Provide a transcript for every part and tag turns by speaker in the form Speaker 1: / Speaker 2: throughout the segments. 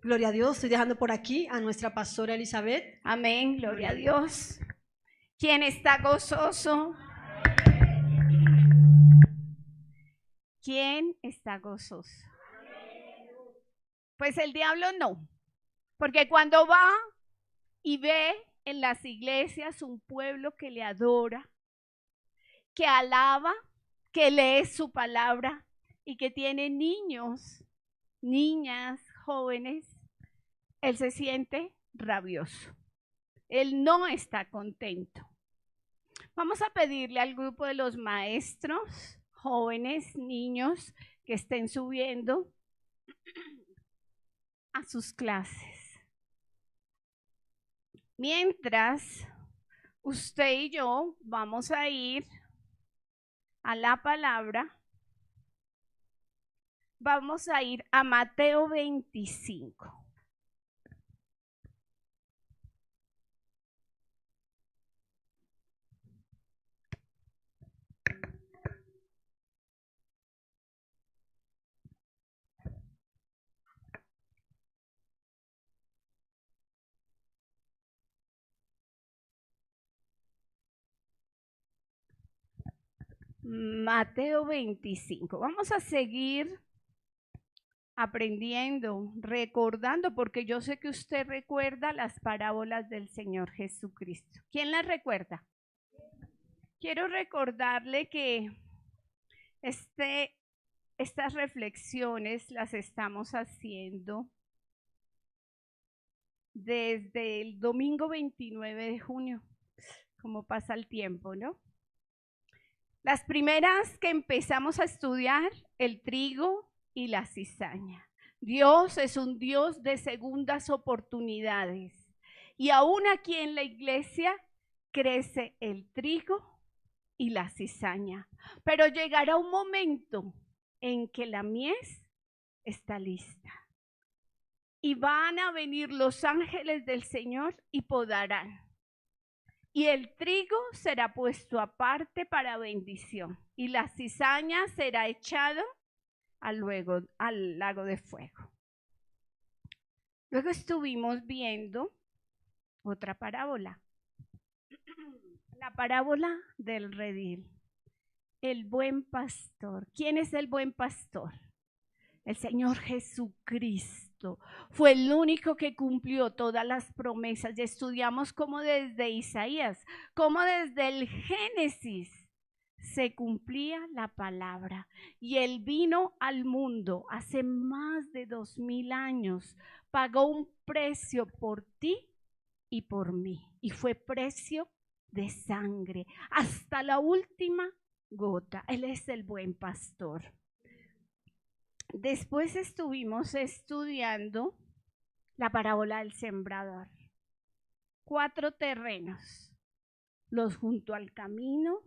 Speaker 1: Gloria a Dios, estoy dejando por aquí a nuestra pastora Elizabeth.
Speaker 2: Amén, gloria a Dios. ¿Quién está gozoso? ¿Quién está gozoso? Pues el diablo no, porque cuando va y ve en las iglesias un pueblo que le adora, que alaba, que lee su palabra y que tiene niños, niñas, jóvenes, él se siente rabioso. Él no está contento. Vamos a pedirle al grupo de los maestros, jóvenes, niños, que estén subiendo a sus clases. Mientras usted y yo vamos a ir a la palabra, vamos a ir a Mateo 25. Mateo 25. Vamos a seguir aprendiendo, recordando, porque yo sé que usted recuerda las parábolas del Señor Jesucristo. ¿Quién las recuerda? Quiero recordarle que estas reflexiones las estamos haciendo desde el domingo 29 de junio, como pasa el tiempo, ¿no? Las primeras que empezamos a estudiar, el trigo y la cizaña. Dios es un Dios de segundas oportunidades. Y aún aquí en la iglesia crece el trigo y la cizaña. Pero llegará un momento en que la mies está lista. Y van a venir los ángeles del Señor y podarán. Y el trigo será puesto aparte para bendición, y la cizaña será echada al lago de fuego. Luego estuvimos viendo otra parábola, la parábola del redil, el buen pastor. ¿Quién es el buen pastor? El Señor Jesucristo. Fue el único que cumplió todas las promesas. Y estudiamos cómo desde Isaías, cómo desde el Génesis se cumplía la palabra. Y Él vino al mundo hace más de 2000 años. Pagó un precio por ti y por mí. Y fue precio de sangre hasta la última gota. Él es el buen pastor. Después estuvimos estudiando la parábola del sembrador. 4 terrenos, los junto al camino,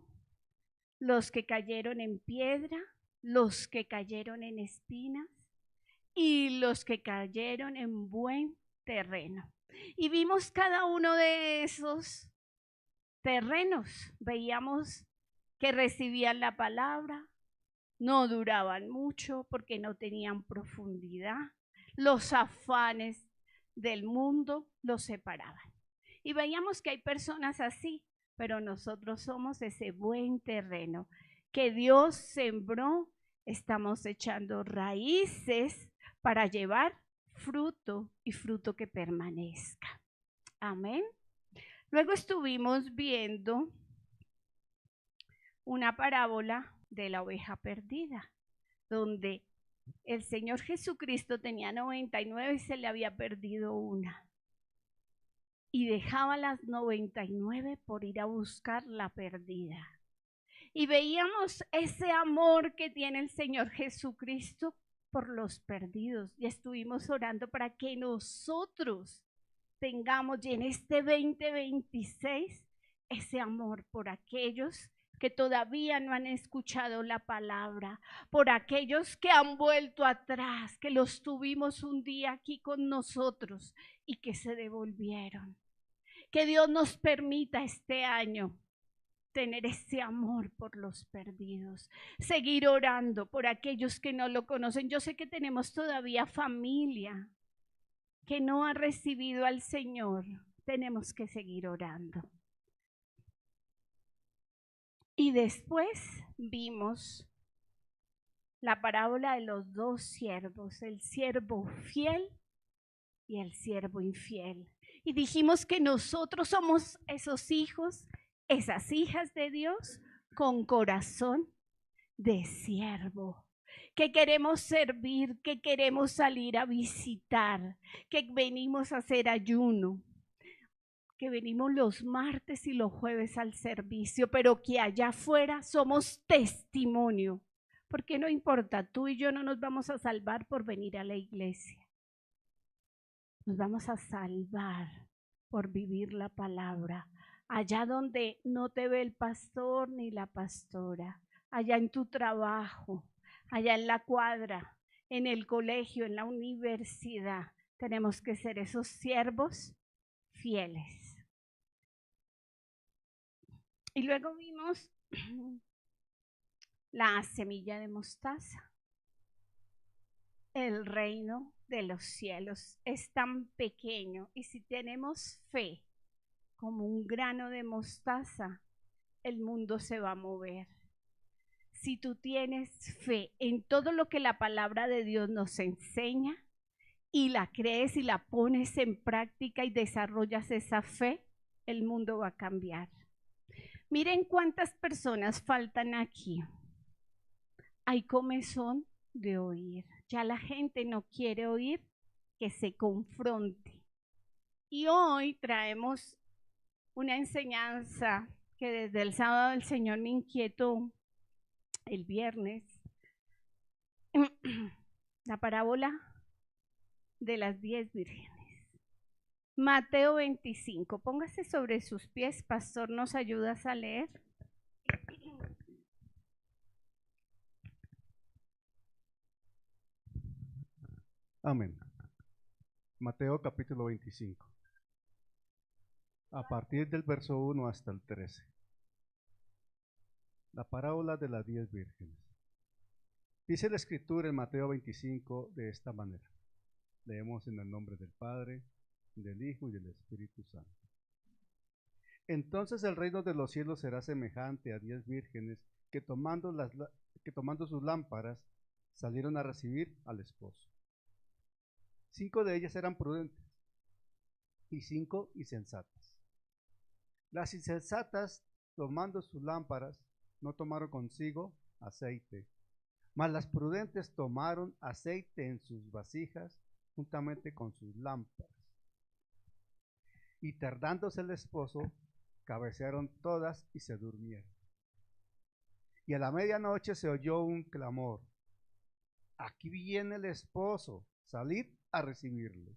Speaker 2: los que cayeron en piedra, los que cayeron en espinas y los que cayeron en buen terreno. Y vimos cada uno de esos terrenos. Veíamos que recibían la palabra, no duraban mucho porque no tenían profundidad. Los afanes del mundo los separaban. Y veíamos que hay personas así, pero nosotros somos ese buen terreno que Dios sembró. Estamos echando raíces para llevar fruto y fruto que permanezca. Amén. Luego estuvimos viendo una parábola de la oveja perdida, donde el Señor Jesucristo tenía 99 y se le había perdido una. Y dejaba las 99 por ir a buscar la perdida. Y veíamos ese amor que tiene el Señor Jesucristo por los perdidos. Y estuvimos orando para que nosotros tengamos, y en este 2026, ese amor por aquellos que todavía no han escuchado la palabra, por aquellos que han vuelto atrás, que los tuvimos un día aquí con nosotros y que se devolvieron. Que Dios nos permita este año tener ese amor por los perdidos, seguir orando por aquellos que no lo conocen. Yo sé que tenemos todavía familia que no ha recibido al Señor. Tenemos que seguir orando. Y después vimos la parábola de los dos siervos, el siervo fiel y el siervo infiel. Y dijimos que nosotros somos esos hijos, esas hijas de Dios con corazón de siervo, que queremos servir, que queremos salir a visitar, que venimos a hacer ayuno, que venimos los martes y los jueves al servicio, pero que allá afuera somos testimonio, porque no importa, tú y yo no nos vamos a salvar por venir a la iglesia, nos vamos a salvar por vivir la palabra, allá donde no te ve el pastor ni la pastora, allá en tu trabajo, allá en la cuadra, en el colegio, en la universidad, tenemos que ser esos siervos fieles. Y luego vimos la semilla de mostaza. El reino de los cielos es tan pequeño y si tenemos fe como un grano de mostaza, el mundo se va a mover. Si tú tienes fe en todo lo que la palabra de Dios nos enseña y la crees y la pones en práctica y desarrollas esa fe, el mundo va a cambiar. Miren cuántas personas faltan aquí. Hay comezón de oír. Ya la gente no quiere oír, que se confronte. Y hoy traemos una enseñanza que desde el sábado el Señor me inquietó el viernes. La parábola de las 10 vírgenes. Mateo 25. Póngase sobre sus pies, pastor, ¿nos ayudas a leer?
Speaker 3: Amén. Mateo capítulo 25. A partir del verso 1 hasta el 13. La parábola de las 10 vírgenes. Dice la escritura en Mateo 25 de esta manera. Leemos en el nombre del Padre, del Hijo y del Espíritu Santo. Entonces el reino de los cielos será semejante a 10 vírgenes que tomando sus lámparas salieron a recibir al esposo. 5 de ellas eran prudentes y 5 insensatas. Las insensatas, tomando sus lámparas, no tomaron consigo aceite, mas las prudentes tomaron aceite en sus vasijas juntamente con sus lámparas. Y tardándose el esposo, cabecearon todas y se durmieron. Y a la medianoche se oyó un clamor: aquí viene el esposo, salid a recibirle.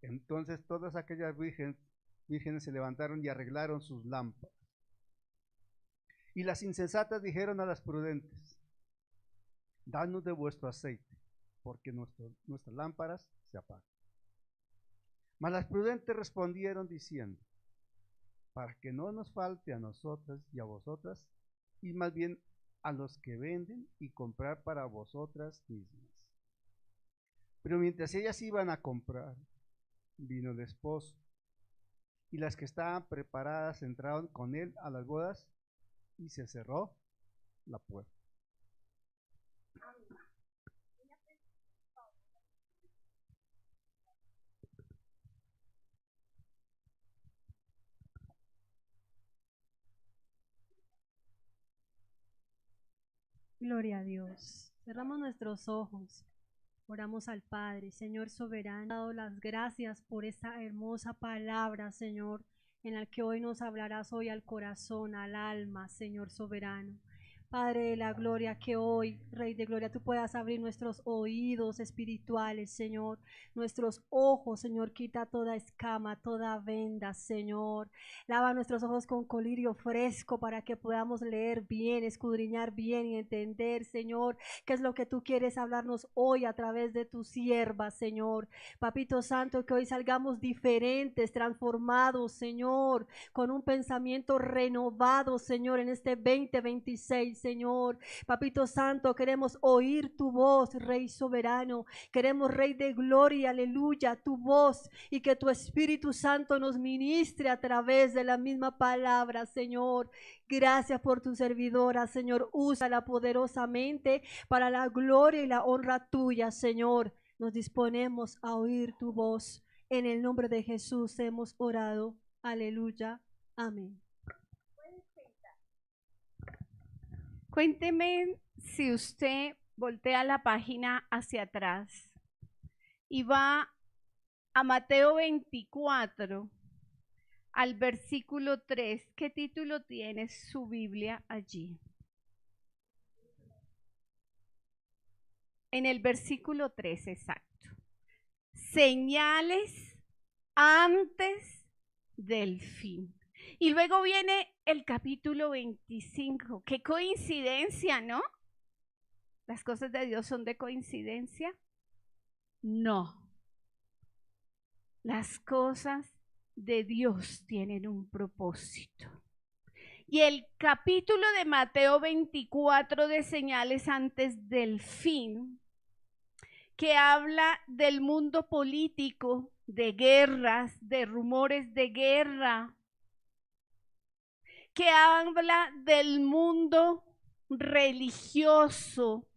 Speaker 3: Entonces todas aquellas vírgenes se levantaron y arreglaron sus lámparas. Y las insensatas dijeron a las prudentes: danos de vuestro aceite, porque nuestras lámparas se apagan. Mas las prudentes respondieron diciendo: para que no nos falte a nosotras y a vosotras, y más bien a los que venden y comprar para vosotras mismas. Pero mientras ellas iban a comprar, vino el esposo, y las que estaban preparadas entraron con él a las bodas, y se cerró la puerta.
Speaker 1: Gloria a Dios. Cerramos nuestros ojos. Oramos al Padre. Señor soberano, dado las gracias por esta hermosa palabra, Señor, en la que hoy nos hablarás hoy al corazón, al alma, Señor soberano. Padre de la gloria, que hoy, Rey de gloria, tú puedas abrir nuestros oídos espirituales, Señor, nuestros ojos, Señor, quita toda escama, toda venda, Señor. Lava nuestros ojos con colirio fresco para que podamos leer bien, escudriñar bien y entender, Señor, qué es lo que tú quieres hablarnos hoy a través de tu sierva, Señor. Papito Santo, que hoy salgamos diferentes, transformados, Señor, con un pensamiento renovado, Señor, en este 2026, Señor. Papito Santo, queremos oír tu voz, Rey soberano. Queremos, Rey de gloria, aleluya, tu voz, y que tu Espíritu Santo nos ministre a través de la misma palabra, Señor. Gracias por tu servidora, Señor. Úsala poderosamente para la gloria y la honra tuya, Señor. Nos disponemos a oír tu voz. En el nombre de Jesús hemos orado. Aleluya. Amén.
Speaker 2: Cuénteme si usted voltea la página hacia atrás y va a Mateo 24, al versículo 3. ¿Qué título tiene su Biblia allí? En el versículo 3, exacto. Señales antes del fin. Y luego viene el capítulo 25. Qué coincidencia, ¿no? ¿Las cosas de Dios son de coincidencia? No. Las cosas de Dios tienen un propósito. Y el capítulo de Mateo 24 de señales antes del fin, que habla del mundo político, de guerras, de rumores de guerra, que habla del mundo religioso,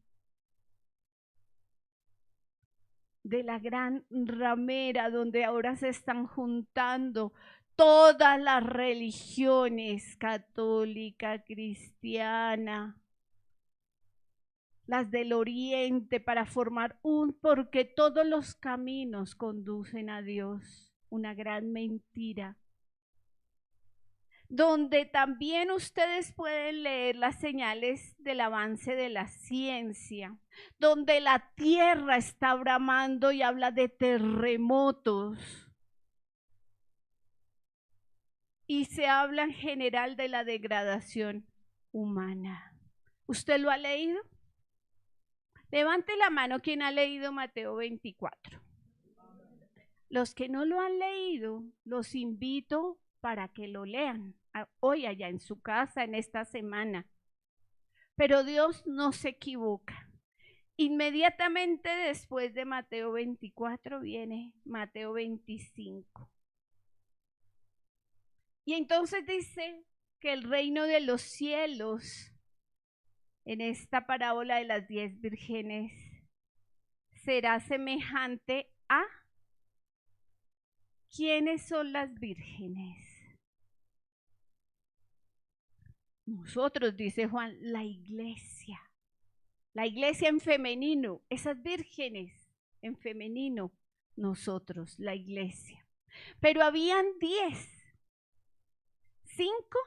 Speaker 2: de la gran ramera donde ahora se están juntando todas las religiones, católica, cristiana, las del oriente, para formar porque todos los caminos conducen a Dios, una gran mentira. Donde también ustedes pueden leer las señales del avance de la ciencia, donde la tierra está bramando y habla de terremotos. Y se habla en general de la degradación humana. ¿Usted lo ha leído? Levante la mano quien ha leído Mateo 24. Los que no lo han leído, los invito para que lo lean hoy allá en su casa, en esta semana. Pero Dios no se equivoca. Inmediatamente después de Mateo 24 viene Mateo 25. Y entonces dice que el reino de los cielos, en esta parábola de las 10 vírgenes, será semejante a... ¿Quiénes son las vírgenes? Nosotros, dice Juan, la iglesia en femenino, esas vírgenes en femenino, nosotros, la iglesia. Pero habían 10, 5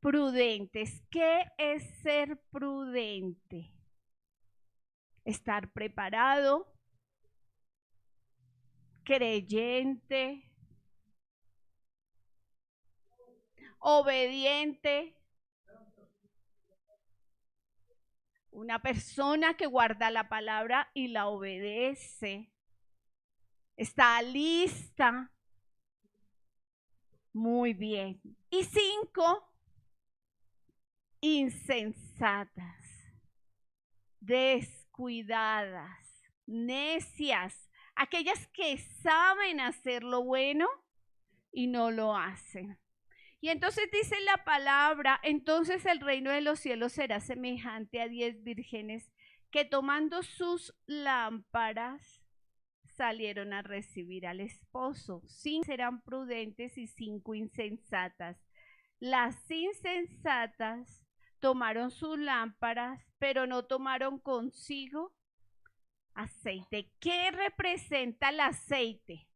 Speaker 2: prudentes. ¿Qué es ser prudente? Estar preparado, creyente, obediente, una persona que guarda la palabra y la obedece, está lista. Muy bien. Y 5, insensatas, descuidadas, necias, aquellas que saben hacer lo bueno y no lo hacen. Y entonces dice la palabra, entonces el reino de los cielos será semejante a 10 vírgenes que tomando sus lámparas salieron a recibir al esposo. 5 serán prudentes y 5 insensatas. Las insensatas tomaron sus lámparas, pero no tomaron consigo aceite. ¿Qué representa el aceite?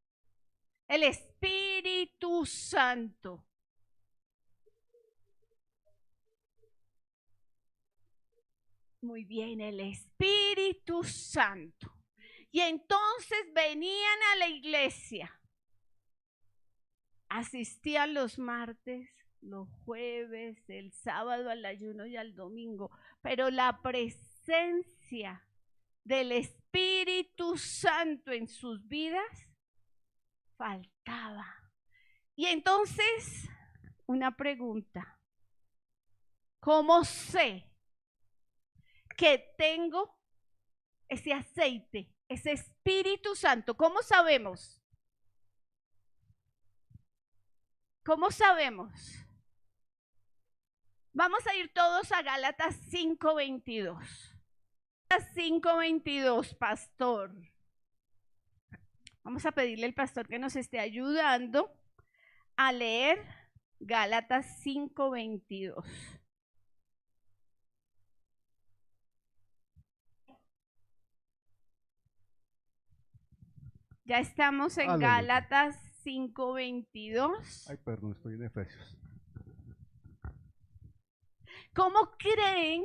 Speaker 2: El Espíritu Santo. Muy bien, el Espíritu Santo. Y entonces venían a la iglesia. Asistían los martes, los jueves, el sábado al ayuno y al domingo. Pero la presencia del Espíritu Santo en sus vidas faltaba. Y entonces, una pregunta. ¿Cómo sé que tengo ese aceite, ese Espíritu Santo? ¿Cómo sabemos? ¿Cómo sabemos? Vamos a ir todos a Gálatas 5:22. 5:22, pastor. Vamos a pedirle al pastor que nos esté ayudando a leer Gálatas 5:22. Ya estamos en
Speaker 3: Aleluya.
Speaker 2: Gálatas 5:22.
Speaker 3: Ay, perdón, estoy en Efesios.
Speaker 2: ¿Cómo creen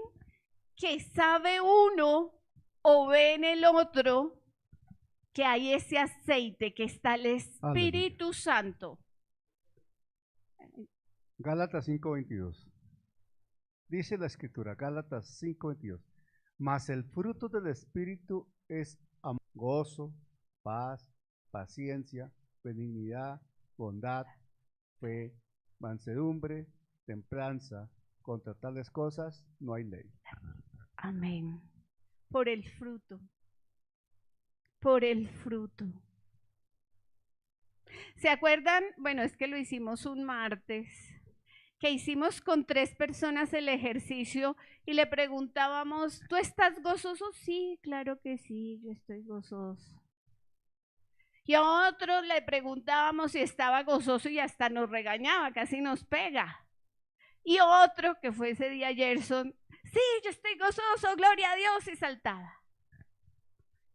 Speaker 2: que sabe uno o ve en el otro que hay ese aceite, que está el Espíritu Santo?
Speaker 3: Gálatas 5:22. Dice la escritura, Gálatas 5:22. Mas el fruto del Espíritu es amor, gozo, paz, paciencia, benignidad, bondad, fe, mansedumbre, templanza. Contra tales cosas no hay ley.
Speaker 2: Amén. Por el fruto. Por el fruto. ¿Se acuerdan? Bueno, es que lo hicimos un martes, que hicimos con 3 personas el ejercicio y le preguntábamos, ¿tú estás gozoso? Sí, claro que sí, yo estoy gozoso. Y a otro le preguntábamos si estaba gozoso y hasta nos regañaba, casi nos pega. Y otro, que fue ese día Gerson, sí, yo estoy gozoso, gloria a Dios, y saltaba.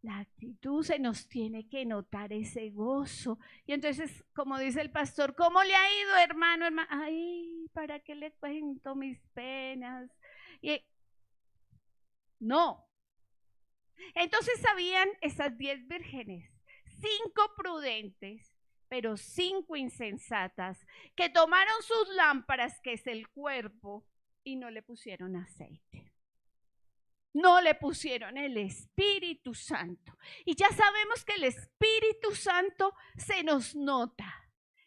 Speaker 2: La actitud, se nos tiene que notar ese gozo. Y entonces, como dice el pastor, ¿cómo le ha ido, hermano? Ay, ¿para qué le cuento mis penas? No. Entonces habían esas 10 vírgenes, 5 prudentes, pero 5 insensatas, que tomaron sus lámparas, que es el cuerpo, y no le pusieron aceite. No le pusieron el Espíritu Santo. Y ya sabemos que el Espíritu Santo se nos nota.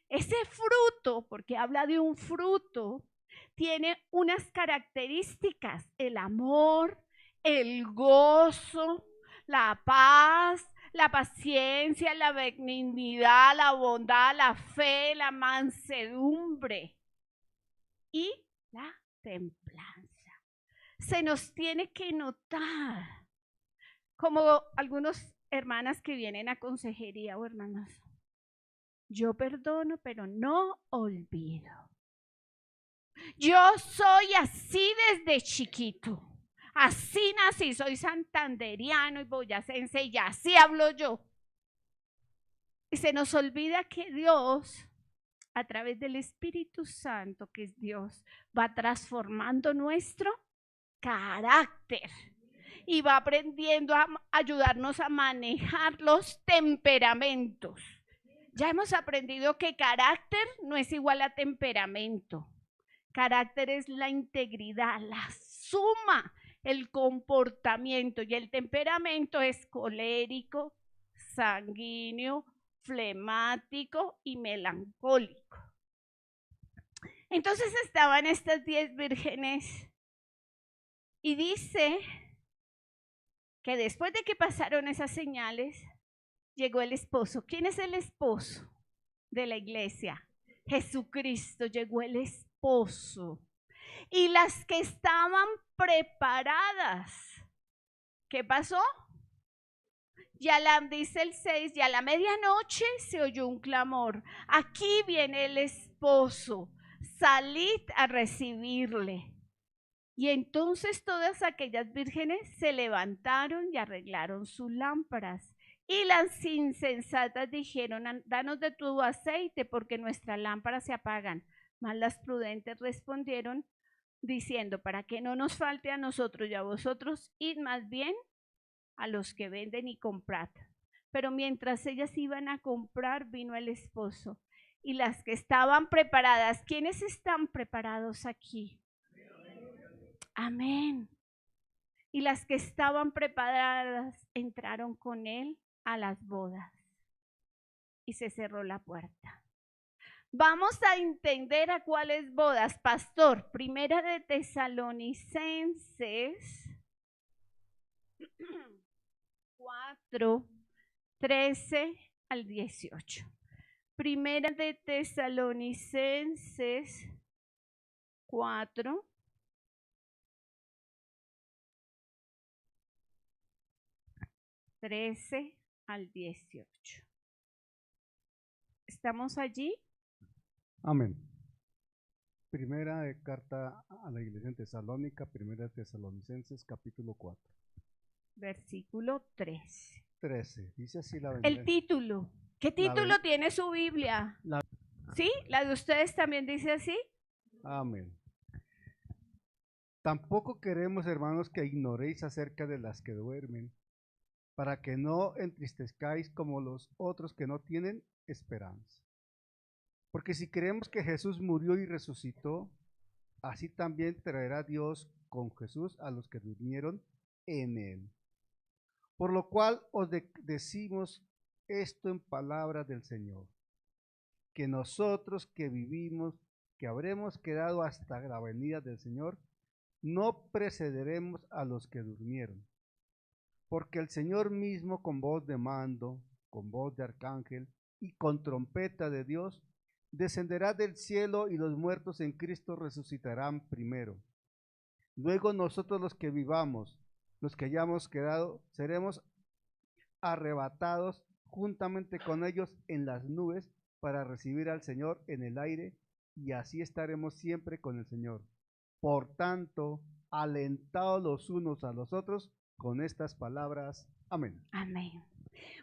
Speaker 2: Ese fruto, porque habla de un fruto, tiene unas características: el amor, el gozo, la paz, la paciencia, la benignidad, la bondad, la fe, la mansedumbre y la templanza. Se nos tiene que notar, como algunas hermanas que vienen a consejería o hermanas. Yo perdono, pero no olvido. Yo soy así desde chiquito. Así nací, soy santanderiano y boyacense y así hablo yo. Y se nos olvida que Dios, a través del Espíritu Santo, que es Dios, va transformando nuestro carácter y va aprendiendo a ayudarnos a manejar los temperamentos. Ya hemos aprendido que carácter no es igual a temperamento. Carácter es la integridad, la suma, el comportamiento, y el temperamento es colérico, sanguíneo, flemático y melancólico. Entonces estaban estas 10 vírgenes y dice que después de que pasaron esas señales, llegó el esposo. ¿Quién es el esposo de la iglesia? Jesucristo. Llegó el esposo. Y las que estaban preparadas, ¿qué pasó? Dice el 6, y a la medianoche se oyó un clamor: aquí viene el esposo, salid a recibirle. Y entonces todas aquellas vírgenes se levantaron y arreglaron sus lámparas. Y las insensatas dijeron: danos de tu aceite, porque nuestras lámparas se apagan. Mas las prudentes respondieron: diciendo, para que no nos falte a nosotros y a vosotros, id más bien a los que venden y comprad. Pero mientras ellas iban a comprar, vino el esposo. Y las que estaban preparadas, ¿quiénes están preparados aquí? Amén. Y las que estaban preparadas entraron con él a las bodas. Y se cerró la puerta. Vamos a entender a cuáles bodas, pastor. Primera de Tesalonicenses 4, 13 al 18. Primera de Tesalonicenses 4, 13 al 18. ¿Estamos allí?
Speaker 3: Amén. Primera carta a la iglesia en Tesalónica, primera de Tesalonicenses, capítulo 4.
Speaker 2: Versículo 13.
Speaker 3: 13. Dice así la
Speaker 2: El título. ¿Qué título tiene su Biblia? ¿Sí? ¿La de ustedes también dice así?
Speaker 3: Amén. Tampoco queremos, hermanos, que ignoréis acerca de las que duermen, para que no entristezcáis como los otros que no tienen esperanza. Porque si creemos que Jesús murió y resucitó, así también traerá Dios con Jesús a los que durmieron en él. Por lo cual os decimos esto en palabra del Señor, que nosotros que vivimos, que habremos quedado hasta la venida del Señor, no precederemos a los que durmieron. Porque el Señor mismo, con voz de mando, con voz de arcángel y con trompeta de Dios, descenderá del cielo, y los muertos en Cristo resucitarán primero. Luego nosotros los que vivamos, los que hayamos quedado, seremos arrebatados juntamente con ellos en las nubes para recibir al Señor en el aire, y así estaremos siempre con el Señor. Por tanto, alentados los unos a los otros con estas palabras. Amén.
Speaker 2: Amén.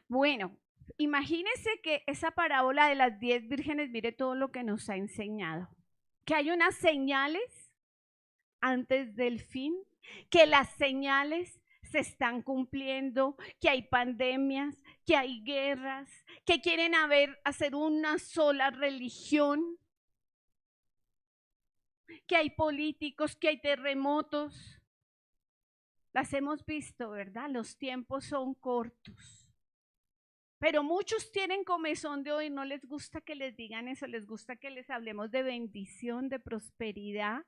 Speaker 2: Bueno, imagínense que esa parábola de las 10 vírgenes, mire todo lo que nos ha enseñado. Que hay unas señales antes del fin, que las señales se están cumpliendo, que hay pandemias, que hay guerras, que quieren hacer una sola religión, que hay políticos, que hay terremotos. Las hemos visto, ¿verdad? Los tiempos son cortos. Pero muchos tienen comezón de oír, no les gusta que les digan eso, les gusta que les hablemos de bendición, de prosperidad,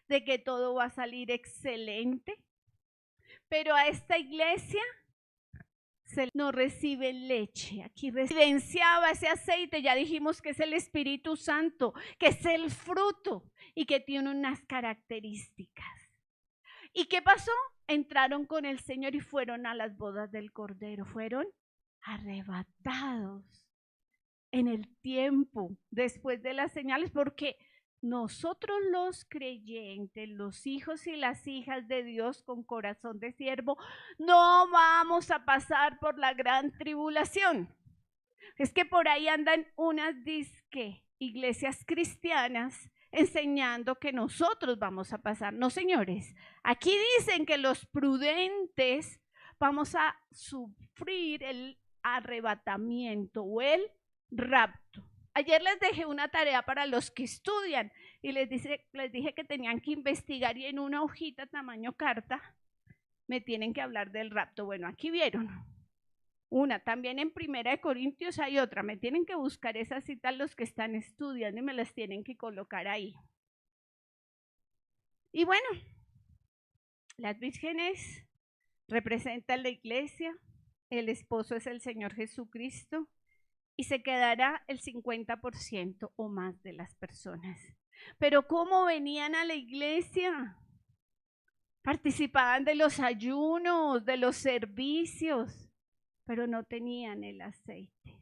Speaker 2: de que todo va a salir excelente. Pero a esta iglesia no reciben leche. Aquí residenciaba ese aceite, ya dijimos que es el Espíritu Santo, que es el fruto y que tiene unas características. ¿Y qué pasó? Entraron con el Señor y fueron a las bodas del Cordero, fueron arrebatados en el tiempo, después de las señales, porque nosotros los creyentes, los hijos y las hijas de Dios con corazón de siervo, no vamos a pasar por la gran tribulación. Es que por ahí andan unas disque iglesias cristianas enseñando que nosotros vamos a pasar. No, señores, aquí dicen que los prudentes vamos a sufrir el arrebatamiento o el rapto. Ayer les dejé una tarea para los que estudian y les dije que tenían que investigar, y en una hojita tamaño carta me tienen que hablar del rapto. Bueno, aquí vieron una, también en Primera de Corintios hay otra, me tienen que buscar esas citas los que están estudiando y me las tienen que colocar ahí. Y bueno, las vírgenes representan la iglesia, el esposo es el Señor Jesucristo, y se quedará el 50% o más de las personas. Pero ¿cómo venían a la iglesia? Participaban de los ayunos, de los servicios, pero no tenían el aceite.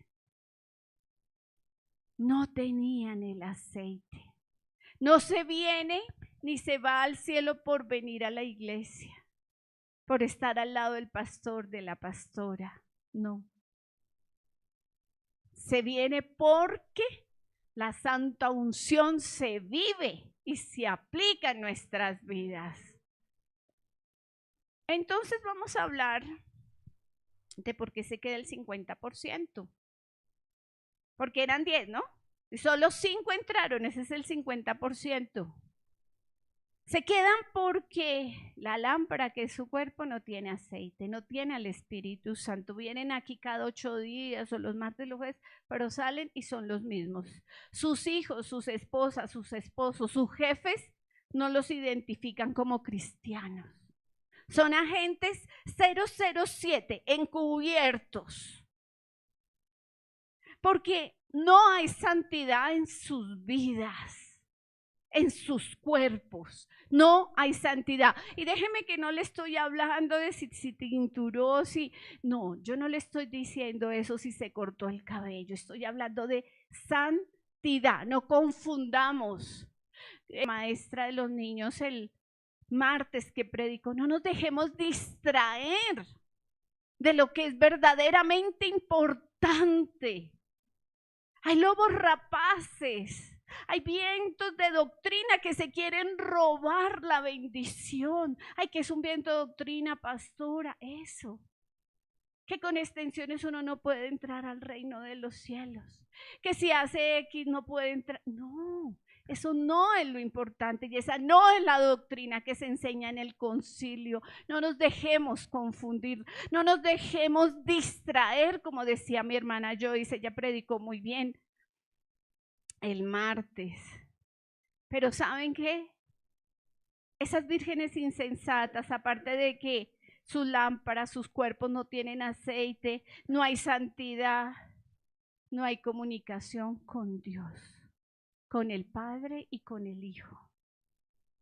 Speaker 2: No tenían el aceite. No se viene ni se va al cielo por venir a la iglesia, por estar al lado del pastor, de la pastora. No. Se viene porque La santa unción se vive y se aplica en nuestras vidas. Entonces vamos a hablar de por qué se queda el 50%. Porque eran 10, ¿no? Y solo 5 entraron, ese es el 50%. Se quedan porque la lámpara, que es su cuerpo, no tiene aceite, no tiene al Espíritu Santo. Vienen aquí cada 8 días o los martes, los jueves, pero salen y son los mismos. Sus hijos, sus esposas, sus esposos, sus jefes no los identifican como cristianos. Son agentes 007, encubiertos. Porque no hay santidad en sus vidas, en sus cuerpos. No hay santidad. Y déjeme que no le estoy hablando de si tinturó, si... No, yo no le estoy diciendo eso si se cortó el cabello. Estoy hablando de santidad. No confundamos. Maestra de los niños el martes que predicó, no nos dejemos distraer de lo que es verdaderamente importante. Hay lobos rapaces, hay vientos de doctrina que se quieren robar la bendición. Ay, que es un viento de doctrina, pastora, eso. Que con extensiones uno no puede entrar al reino de los cielos. Que si hace X no puede entrar. No, eso no es lo importante y esa no es la doctrina que se enseña en el concilio. No nos dejemos confundir, no nos dejemos distraer, como decía mi hermana Joyce, ella predicó muy bien el martes. Pero ¿saben qué? Esas vírgenes insensatas, aparte de que sus lámparas, sus cuerpos no tienen aceite, no hay santidad, no hay comunicación con Dios, con el Padre y con el Hijo.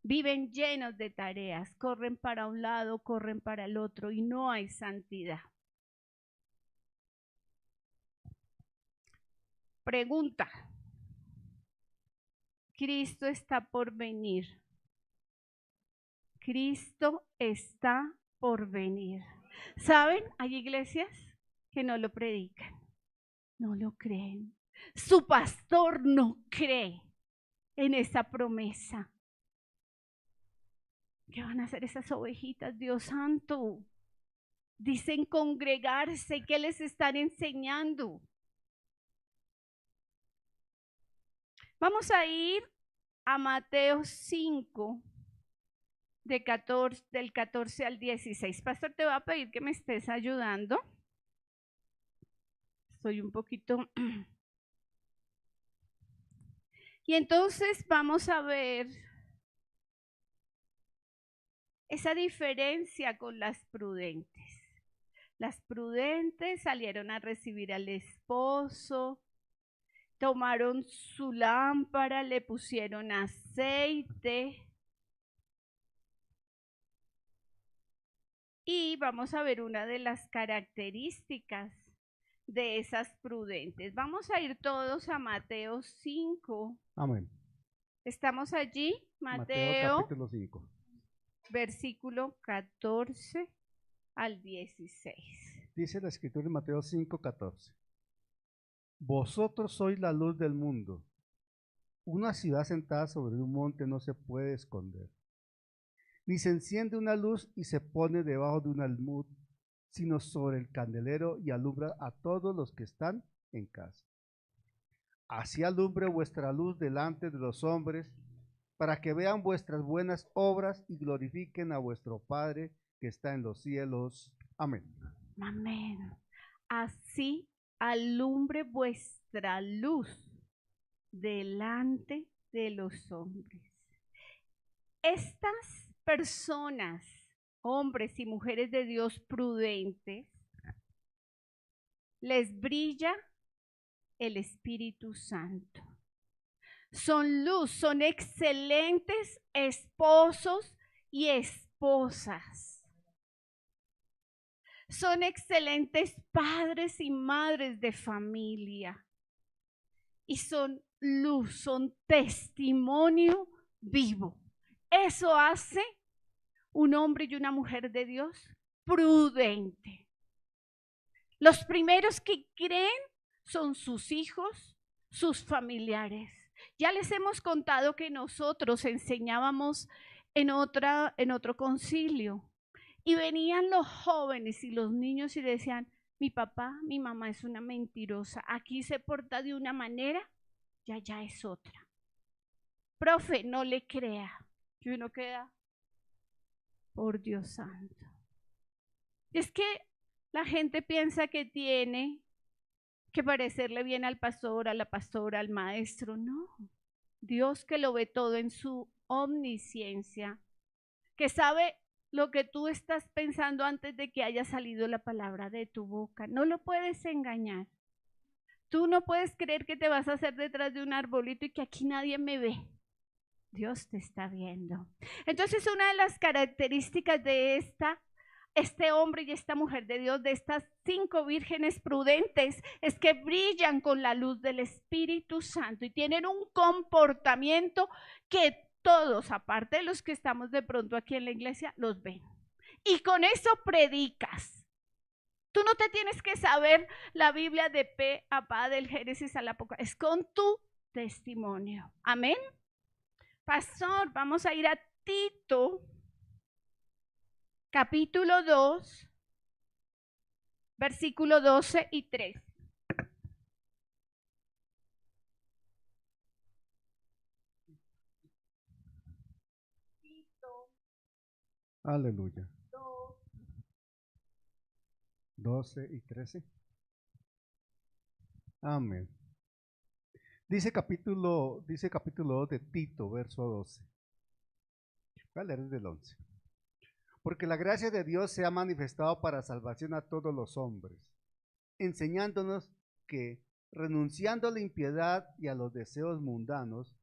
Speaker 2: Viven llenos de tareas, corren para un lado, corren para el otro y no hay santidad. Pregunta: Cristo está por venir. Cristo está por venir. ¿Saben? Hay iglesias que no lo predican, no lo creen. Su pastor no cree en esa promesa. ¿Qué van a hacer esas ovejitas, Dios santo? Dicen congregarse. ¿Qué les están enseñando? Vamos a ir a Mateo 5, del 14 al 16. Pastor, te voy a pedir que me estés ayudando. Estoy un poquito... Y entonces vamos a ver esa diferencia con las prudentes. Las prudentes salieron a recibir al esposo, tomaron su lámpara, le pusieron aceite. Y vamos a ver una de las características de esas prudentes. Vamos a ir todos a Mateo 5.
Speaker 3: Amén.
Speaker 2: ¿Estamos allí?
Speaker 3: Mateo capítulo 5.
Speaker 2: Versículo 14 al 16.
Speaker 3: Dice la escritura en Mateo 5, 14. Vosotros sois la luz del mundo. Una ciudad sentada sobre un monte no se puede esconder. Ni se enciende una luz y se pone debajo de un almud, sino sobre el candelero y alumbra a todos los que están en casa. Así alumbre vuestra luz delante de los hombres, para que vean vuestras buenas obras y glorifiquen a vuestro Padre que está en los cielos. Amén.
Speaker 2: Amén. Así alumbre vuestra luz delante de los hombres. Estas personas, hombres y mujeres de Dios prudentes, les brilla el Espíritu Santo. Son luz, son excelentes esposos y esposas. Son excelentes padres y madres de familia. Y son luz, son testimonio vivo. Eso hace un hombre y una mujer de Dios prudente. Los primeros que creen son sus hijos, sus familiares. Ya les hemos contado que nosotros enseñábamos en otro concilio y venían los jóvenes y los niños y decían, mi papá, mi mamá es una mentirosa, aquí se porta de una manera y allá es otra. Profe, no le crea. Y uno queda, por Dios santo. Es que la gente piensa que tiene que parecerle bien al pastor, a la pastora, al maestro. No. Dios, que lo ve todo en su omnisciencia, que sabe lo que tú estás pensando antes de que haya salido la palabra de tu boca. No lo puedes engañar. Tú no puedes creer que te vas a hacer detrás de un arbolito y que aquí nadie me ve. Dios te está viendo. Entonces, una de las características de este hombre y esta mujer de Dios, de estas 5 vírgenes prudentes, es que brillan con la luz del Espíritu Santo y tienen un comportamiento que todos, aparte de los que estamos de pronto aquí en la iglesia, los ven. Y con eso predicas. Tú no te tienes que saber la Biblia de pe a pa, del Génesis al Apocalipsis, es con tu testimonio. Amén. Pastor, vamos a ir a Tito, capítulo 2, versículo 12 y 13. Tito,
Speaker 3: Aleluya. 12 y 13. Amén. Dice capítulo 2 de Tito, verso 12. Voy a leer desde el 11. Porque la gracia de Dios se ha manifestado para salvación a todos los hombres, enseñándonos que, renunciando a la impiedad y a los deseos mundanos,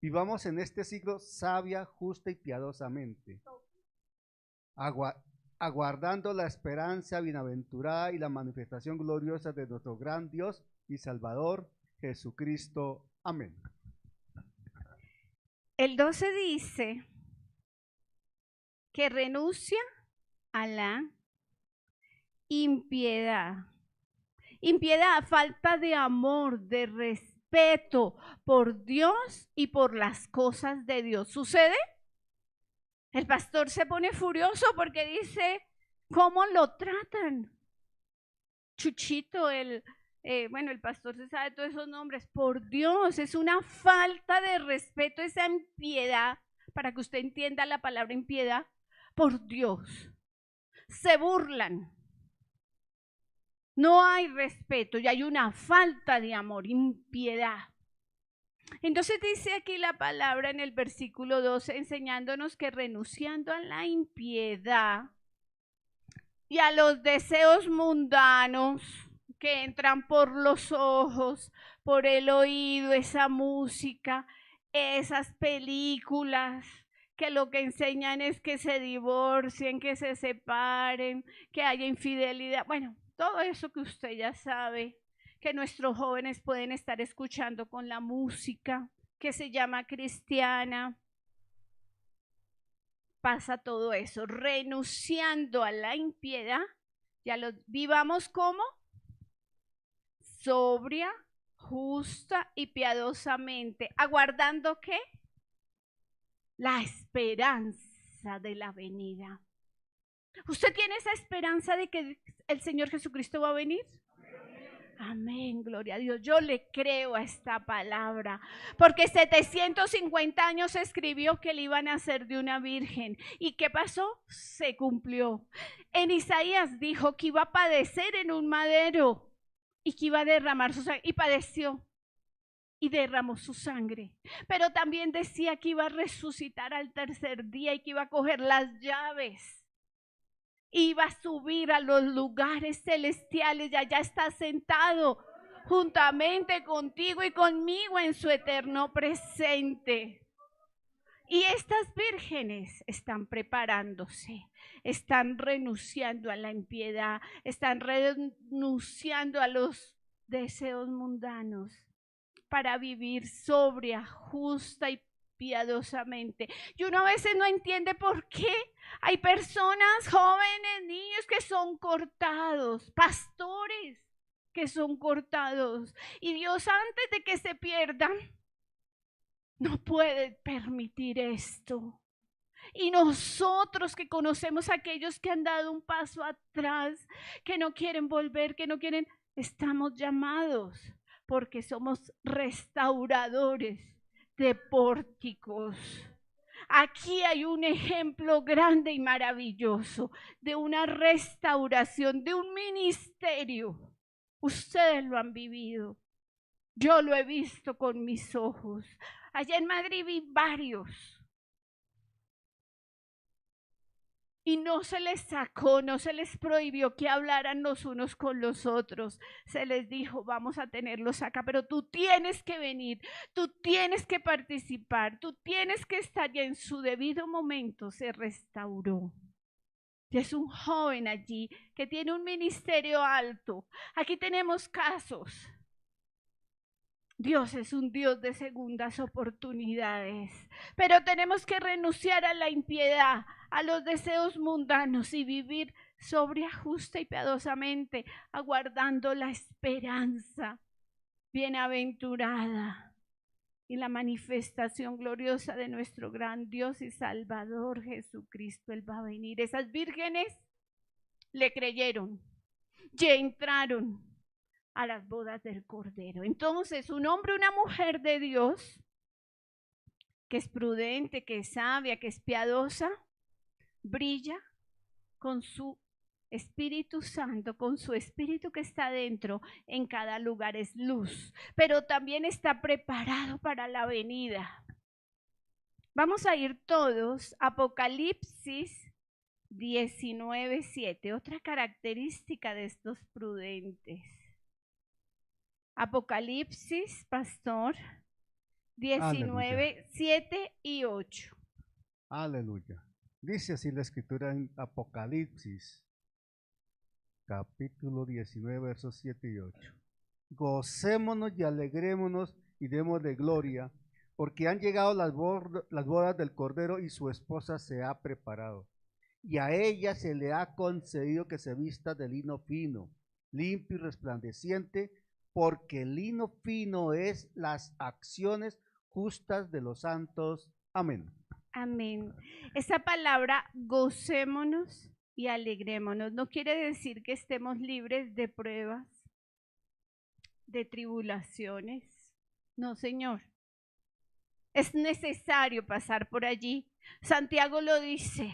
Speaker 3: vivamos en este siglo sabia, justa y piadosamente, aguardando la esperanza bienaventurada y la manifestación gloriosa de nuestro gran Dios y Salvador, Jesucristo. Amén.
Speaker 2: El 12 dice que renuncia a la impiedad. Impiedad, falta de amor, de respeto por Dios y por las cosas de Dios. ¿Sucede? El pastor se pone furioso porque dice, ¿cómo lo tratan? Chuchito, el pastor se sabe todos esos nombres. Por Dios, es una falta de respeto, esa impiedad, para que usted entienda la palabra impiedad, por Dios. Se burlan. No hay respeto y hay una falta de amor, impiedad. Entonces dice aquí la palabra en el versículo 12, enseñándonos que renunciando a la impiedad y a los deseos mundanos que entran por los ojos, por el oído, esa música, esas películas que lo que enseñan es que se divorcien, que se separen, que haya infidelidad, bueno, todo eso que usted ya sabe, que nuestros jóvenes pueden estar escuchando con la música que se llama cristiana. Pasa todo eso, renunciando a la impiedad, ya lo vivamos como sobria, justa y piadosamente, aguardando ¿qué? La esperanza de la venida. ¿Usted tiene esa esperanza de que el Señor Jesucristo va a venir? Amén, gloria a Dios. Yo le creo a esta palabra, porque 750 años se escribió que le iban a hacer de una virgen. ¿Y qué pasó? Se cumplió. En Isaías dijo que iba a padecer en un madero y que iba a derramar su sangre, y padeció y derramó su sangre. Pero también decía que iba a resucitar al tercer día y que iba a coger las llaves. Iba a subir a los lugares celestiales y allá está sentado juntamente contigo y conmigo en su eterno presente. Y estas vírgenes están preparándose, están renunciando a la impiedad, están renunciando a los deseos mundanos para vivir sobria, justa y piadosamente. Y uno a veces no entiende por qué hay personas, jóvenes, niños que son cortados, pastores que son cortados. Y Dios, antes de que se pierdan, no puede permitir esto. Y nosotros que conocemos a aquellos que han dado un paso atrás, que no quieren volver, que no quieren, estamos llamados porque somos restauradores de pórticos. Aquí hay un ejemplo grande y maravilloso de una restauración, de un ministerio. Ustedes lo han vivido. Yo lo he visto con mis ojos. Allá en Madrid vi varios. Y no se les sacó, no se les prohibió que hablaran los unos con los otros. Se les dijo, vamos a tenerlos acá, pero tú tienes que venir, tú tienes que participar, tú tienes que estar. Y en su debido momento se restauró. Y es un joven allí que tiene un ministerio alto. Aquí tenemos casos. Dios es un Dios de segundas oportunidades, pero tenemos que renunciar a la impiedad, a los deseos mundanos y vivir sobria, justa y piadosamente, aguardando la esperanza bienaventurada y la manifestación gloriosa de nuestro gran Dios y Salvador Jesucristo. Él va a venir. Esas vírgenes le creyeron y entraron a las bodas del Cordero. Entonces, un hombre, una mujer de Dios, que es prudente, que es sabia, que es piadosa, brilla con su Espíritu Santo, con su Espíritu que está dentro, en cada lugar es luz, pero también está preparado para la venida. Vamos a ir todos, Apocalipsis 19:7, otra característica de estos prudentes. Apocalipsis, pastor, 19, 7 y 8.
Speaker 3: Aleluya. Dice así la escritura en Apocalipsis, capítulo 19, versos 7 y 8. Gocémonos y alegrémonos y démosle gloria, porque han llegado las bodas del Cordero y su esposa se ha preparado. Y a ella se le ha concedido que se vista de lino fino, limpio y resplandeciente, porque el lino fino es las acciones justas de los santos. Amén.
Speaker 2: Amén. Esa palabra gocémonos y alegrémonos no quiere decir que estemos libres de pruebas, de tribulaciones. No, Señor. Es necesario pasar por allí. Santiago lo dice.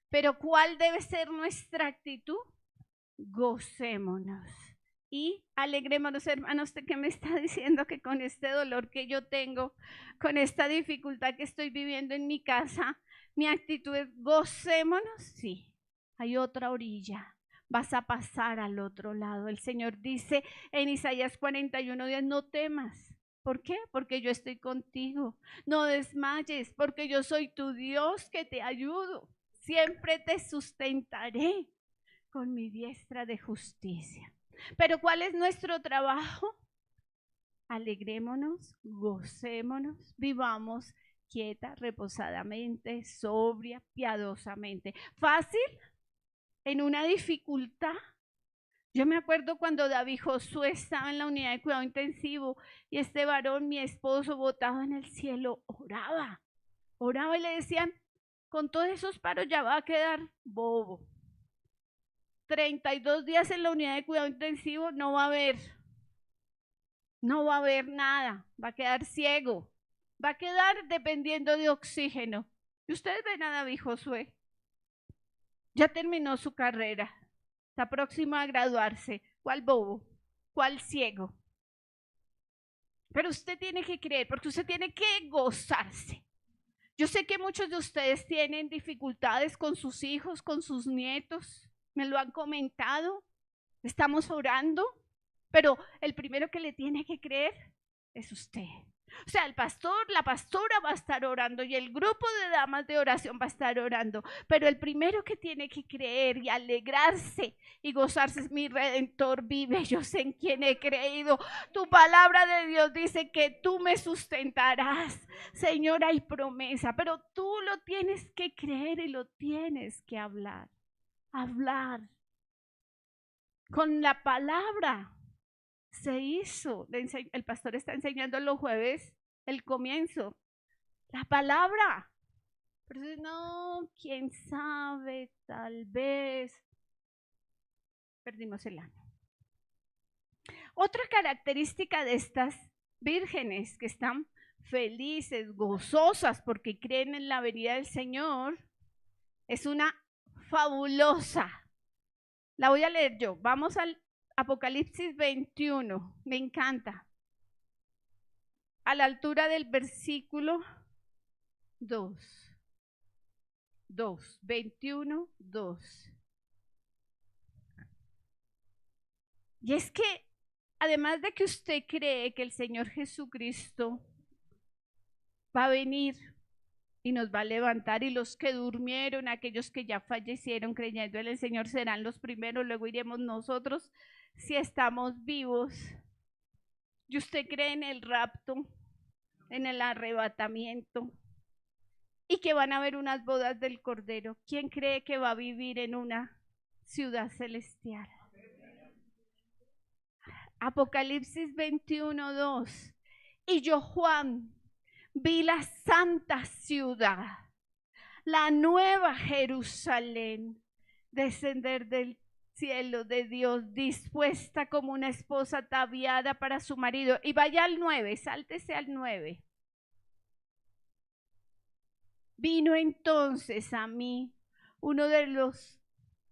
Speaker 2: Pero ¿cuál debe ser nuestra actitud? Gocémonos y alegrémonos. Hermano, ¿usted qué me está diciendo? Que con este dolor que yo tengo, con esta dificultad que estoy viviendo en mi casa, mi actitud es gocémonos. Sí, hay otra orilla, vas a pasar al otro lado. El Señor dice en Isaías 41:10, no temas. ¿Por qué? Porque yo estoy contigo. No desmayes, porque yo soy tu Dios que te ayudo. Siempre te sustentaré con mi diestra de justicia. Pero ¿cuál es nuestro trabajo? Alegrémonos, gocémonos, vivamos quieta, reposadamente, sobria, piadosamente. ¿Fácil? ¿En una dificultad? Yo me acuerdo cuando David Josué estaba en la unidad de cuidado intensivo y este varón, mi esposo, botado en el cielo, oraba y le decían, con todos esos paros ya va a quedar bobo. 32 días en la unidad de cuidado intensivo no va a haber nada, va a quedar ciego, va a quedar dependiendo de oxígeno. Y ustedes ven a David Josué, ya terminó su carrera, está próximo a graduarse. ¿Cuál bobo? ¿Cuál ciego? Pero usted tiene que creer, porque usted tiene que gozarse. Yo sé que muchos de ustedes tienen dificultades con sus hijos, con sus nietos, me lo han comentado, estamos orando, pero el primero que le tiene que creer es usted. O sea, el pastor, la pastora va a estar orando y el grupo de damas de oración va a estar orando, pero el primero que tiene que creer y alegrarse y gozarse es mi Redentor vive, yo sé en quién he creído. Tu palabra de Dios dice que tú me sustentarás. Señor, hay promesa, pero tú lo tienes que creer y lo tienes que hablar con la palabra. se hizo. El pastor está enseñando los jueves el comienzo, la palabra. Pero no, quién sabe, tal vez. Perdimos el año. Otra característica de estas vírgenes que están felices, gozosas porque creen en la venida del Señor, es una fabulosa. La voy a leer yo. Vamos al Apocalipsis 21. Me encanta. A la altura del versículo 2. 21, 2. Y es que, además de que usted cree que el Señor Jesucristo va a venir y nos va a levantar, y los que durmieron, aquellos que ya fallecieron creyendo en el Señor, serán los primeros, luego iremos nosotros si estamos vivos. Y usted cree en el rapto, en el arrebatamiento, y que van a haber unas bodas del Cordero. ¿Quién cree que va a vivir en una ciudad celestial? Apocalipsis 21, 2. Y yo, Juan, vi la santa ciudad, la nueva Jerusalén, descender del cielo de Dios, dispuesta como una esposa ataviada para su marido. Y vaya al 9, sáltese al 9. Vino entonces a mí uno de los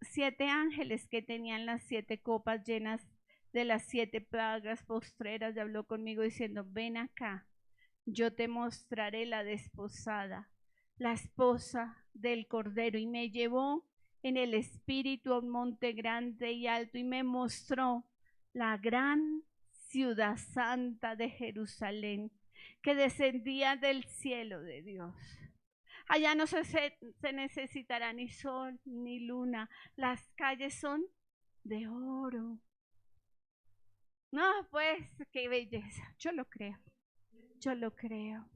Speaker 2: 7 ángeles que tenían las 7 copas llenas de las 7 plagas postreras, y habló conmigo diciendo: ven acá, yo te mostraré la desposada, la esposa del Cordero. Y me llevó en el espíritu a un monte grande y alto, y me mostró la gran ciudad santa de Jerusalén, que descendía del cielo de Dios. Allá no se necesitará ni sol ni luna, las calles son de oro. No, pues, qué belleza. Yo lo creo. Yo lo creo.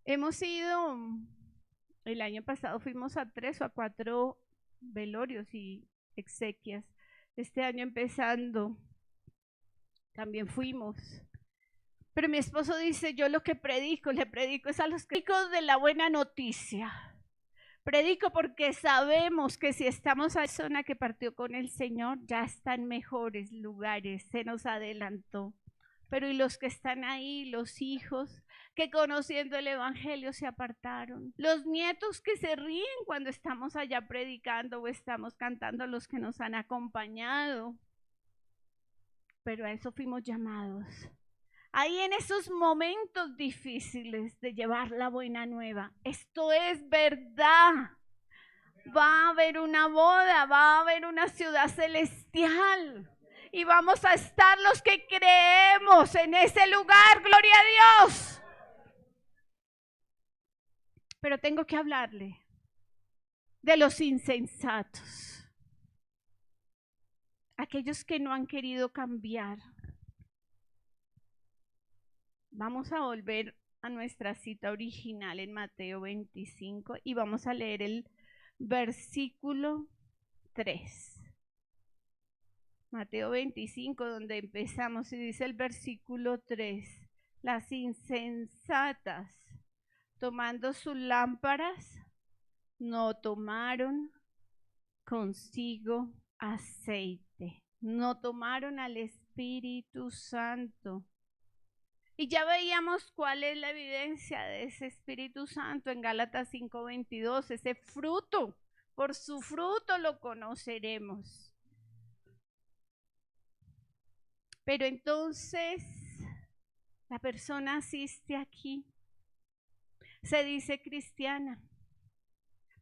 Speaker 2: Hemos ido, el año pasado fuimos a 3 o a 4 velorios y exequias. Este año empezando, también fuimos. Pero mi esposo dice: yo lo que predico, le predico es a los críticos de la buena noticia. Predico porque sabemos que si estamos a la persona que partió con el Señor, ya está en mejores lugares, se nos adelantó. Pero y los que están ahí, los hijos que conociendo el Evangelio se apartaron, los nietos que se ríen cuando estamos allá predicando o estamos cantando, los que nos han acompañado. Pero a eso fuimos llamados. Ahí en esos momentos difíciles de llevar la buena nueva, esto es verdad. Va a haber una boda, va a haber una ciudad celestial. Y vamos a estar los que creemos en ese lugar, gloria a Dios. Pero tengo que hablarle de los insensatos, aquellos que no han querido cambiar. Vamos a volver a nuestra cita original en Mateo 25 y vamos a leer el versículo 3. Mateo 25, donde empezamos, y dice el versículo 3: las insensatas, tomando sus lámparas, no tomaron consigo aceite, no tomaron al Espíritu Santo. Y ya veíamos cuál es la evidencia de ese Espíritu Santo en Gálatas 5:22, ese fruto, por su fruto lo conoceremos. Pero entonces la persona asiste aquí, se dice cristiana.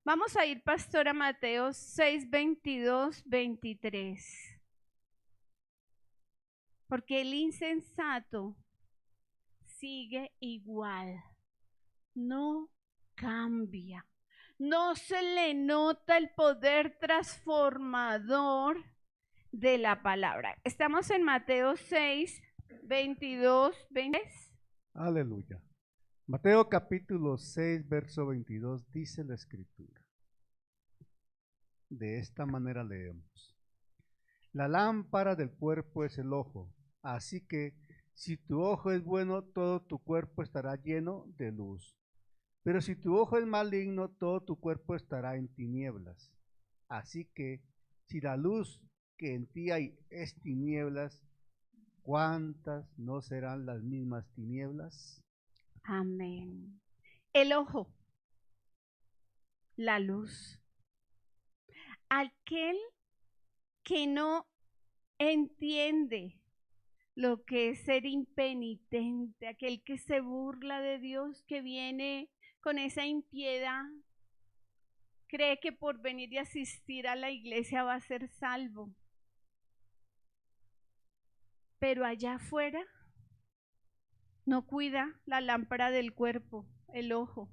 Speaker 2: Vamos a ir, pastor, a Mateo 6:22, 23. Porque el insensato sigue igual, no cambia, no se le nota el poder transformador de la palabra. Estamos en Mateo 6, 22, 23.
Speaker 3: Aleluya. Mateo capítulo 6, verso 22 dice la escritura. De esta manera leemos: La lámpara del cuerpo es el ojo, así que si tu ojo es bueno, todo tu cuerpo estará lleno de luz. Pero si tu ojo es maligno, todo tu cuerpo estará en tinieblas. Así que si la luz que en ti hay es tinieblas, ¿cuántas no serán las mismas tinieblas?
Speaker 2: Amén. El ojo, la luz. Aquel que no entiende lo que es ser impenitente, aquel que se burla de Dios, que viene con esa impiedad, cree que por venir y asistir a la iglesia va a ser salvo. Pero allá afuera no cuida la lámpara del cuerpo, el ojo.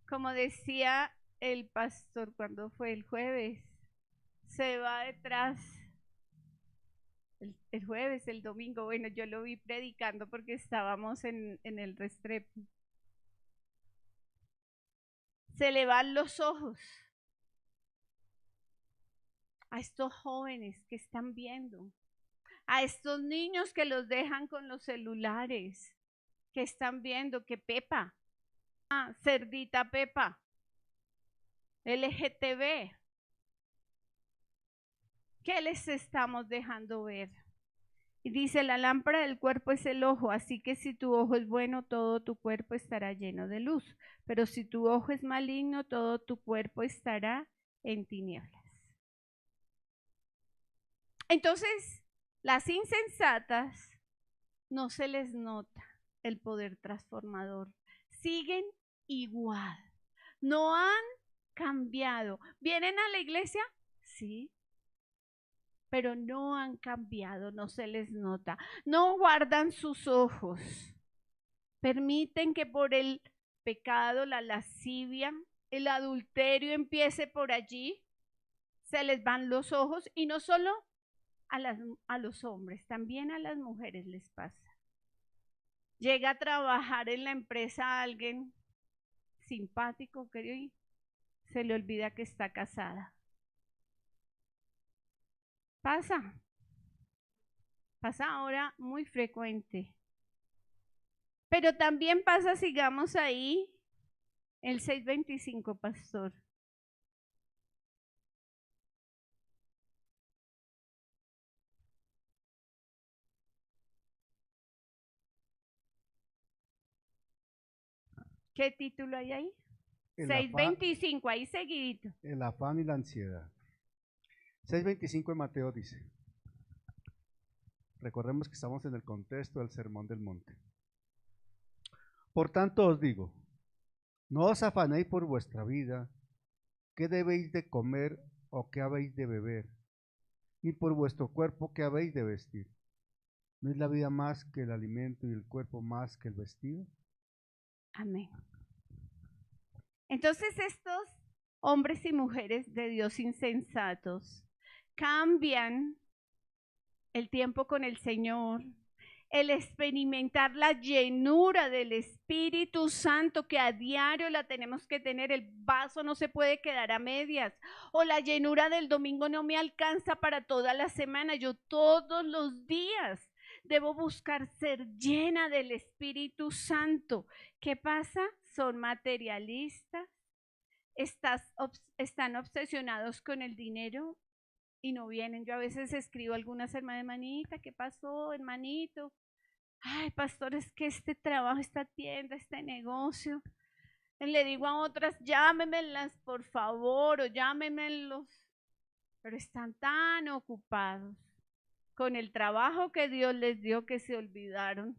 Speaker 2: Como decía el pastor cuando fue el jueves, se va detrás. El jueves, el domingo, bueno, yo lo vi predicando porque estábamos en el Restrepo. Se le van los ojos a estos jóvenes que están viendo, a estos niños que los dejan con los celulares, que están viendo que Pepa, cerdita Pepa, LGTB, ¿qué les estamos dejando ver? Y dice, la lámpara del cuerpo es el ojo, así que si tu ojo es bueno, todo tu cuerpo estará lleno de luz. Pero si tu ojo es maligno, todo tu cuerpo estará en tinieblas. Entonces, las insensatas no se les nota el poder transformador. Siguen igual. No han cambiado. ¿Vienen a la iglesia? Sí. Pero no han cambiado, no se les nota. No guardan sus ojos. Permiten que por el pecado, la lascivia, el adulterio empiece por allí. Se les van los ojos y no solo a los hombres, también a las mujeres les pasa. Llega a trabajar en la empresa alguien simpático, y se le olvida que está casada. Pasa ahora muy frecuente. Pero también pasa, sigamos ahí, el 625, pastor. ¿Qué título hay ahí? 625, ahí seguidito.
Speaker 3: El afán y la ansiedad. 625 en Mateo dice, recordemos que estamos en el contexto del Sermón del Monte. Por tanto os digo, no os afanéis por vuestra vida, qué debéis de comer o qué habéis de beber, ni por vuestro cuerpo qué habéis de vestir. ¿No es la vida más que el alimento y el cuerpo más que el vestido?
Speaker 2: Amén. Entonces estos hombres y mujeres de Dios insensatos cambian el tiempo con el Señor, el experimentar la llenura del Espíritu Santo, que a diario la tenemos que tener. El vaso no se puede quedar a medias, o la llenura del domingo no me alcanza para toda la semana. Yo todos los días debo buscar ser llena del Espíritu Santo. ¿Qué pasa? Son materialistas, están obsesionados con el dinero y no vienen. Yo a veces escribo a algunas hermanas, hermanita, ¿qué pasó, hermanito? Ay, pastor, es que este trabajo, esta tienda, este negocio. Le digo a otras, llámemelas por favor, o llámemelos. Pero están tan ocupados con el trabajo que Dios les dio que se olvidaron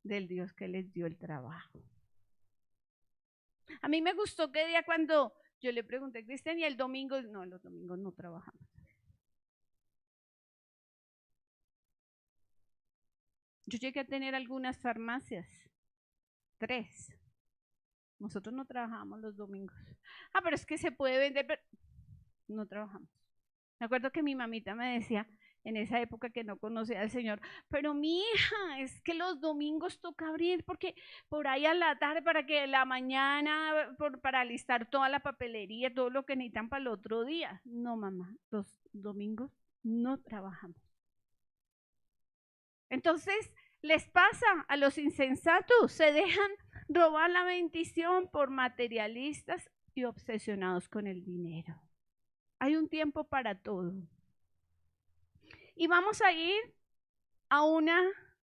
Speaker 2: del Dios que les dio el trabajo. A mí me gustó que día cuando yo le pregunté, Cristian, ¿y el domingo? No, los domingos no trabajamos. Yo llegué a tener algunas farmacias, 3. Nosotros no trabajamos los domingos. Pero es que se puede vender, pero no trabajamos. Me acuerdo que mi mamita me decía, en esa época que no conocía al Señor, pero mi hija, es que los domingos toca abrir porque por ahí a la tarde, para que la mañana, para alistar toda la papelería, todo lo que necesitan para el otro día. No, mamá, los domingos no trabajamos. Entonces, les pasa a los insensatos, se dejan robar la bendición por materialistas y obsesionados con el dinero. Hay un tiempo para todo. Y vamos a ir a una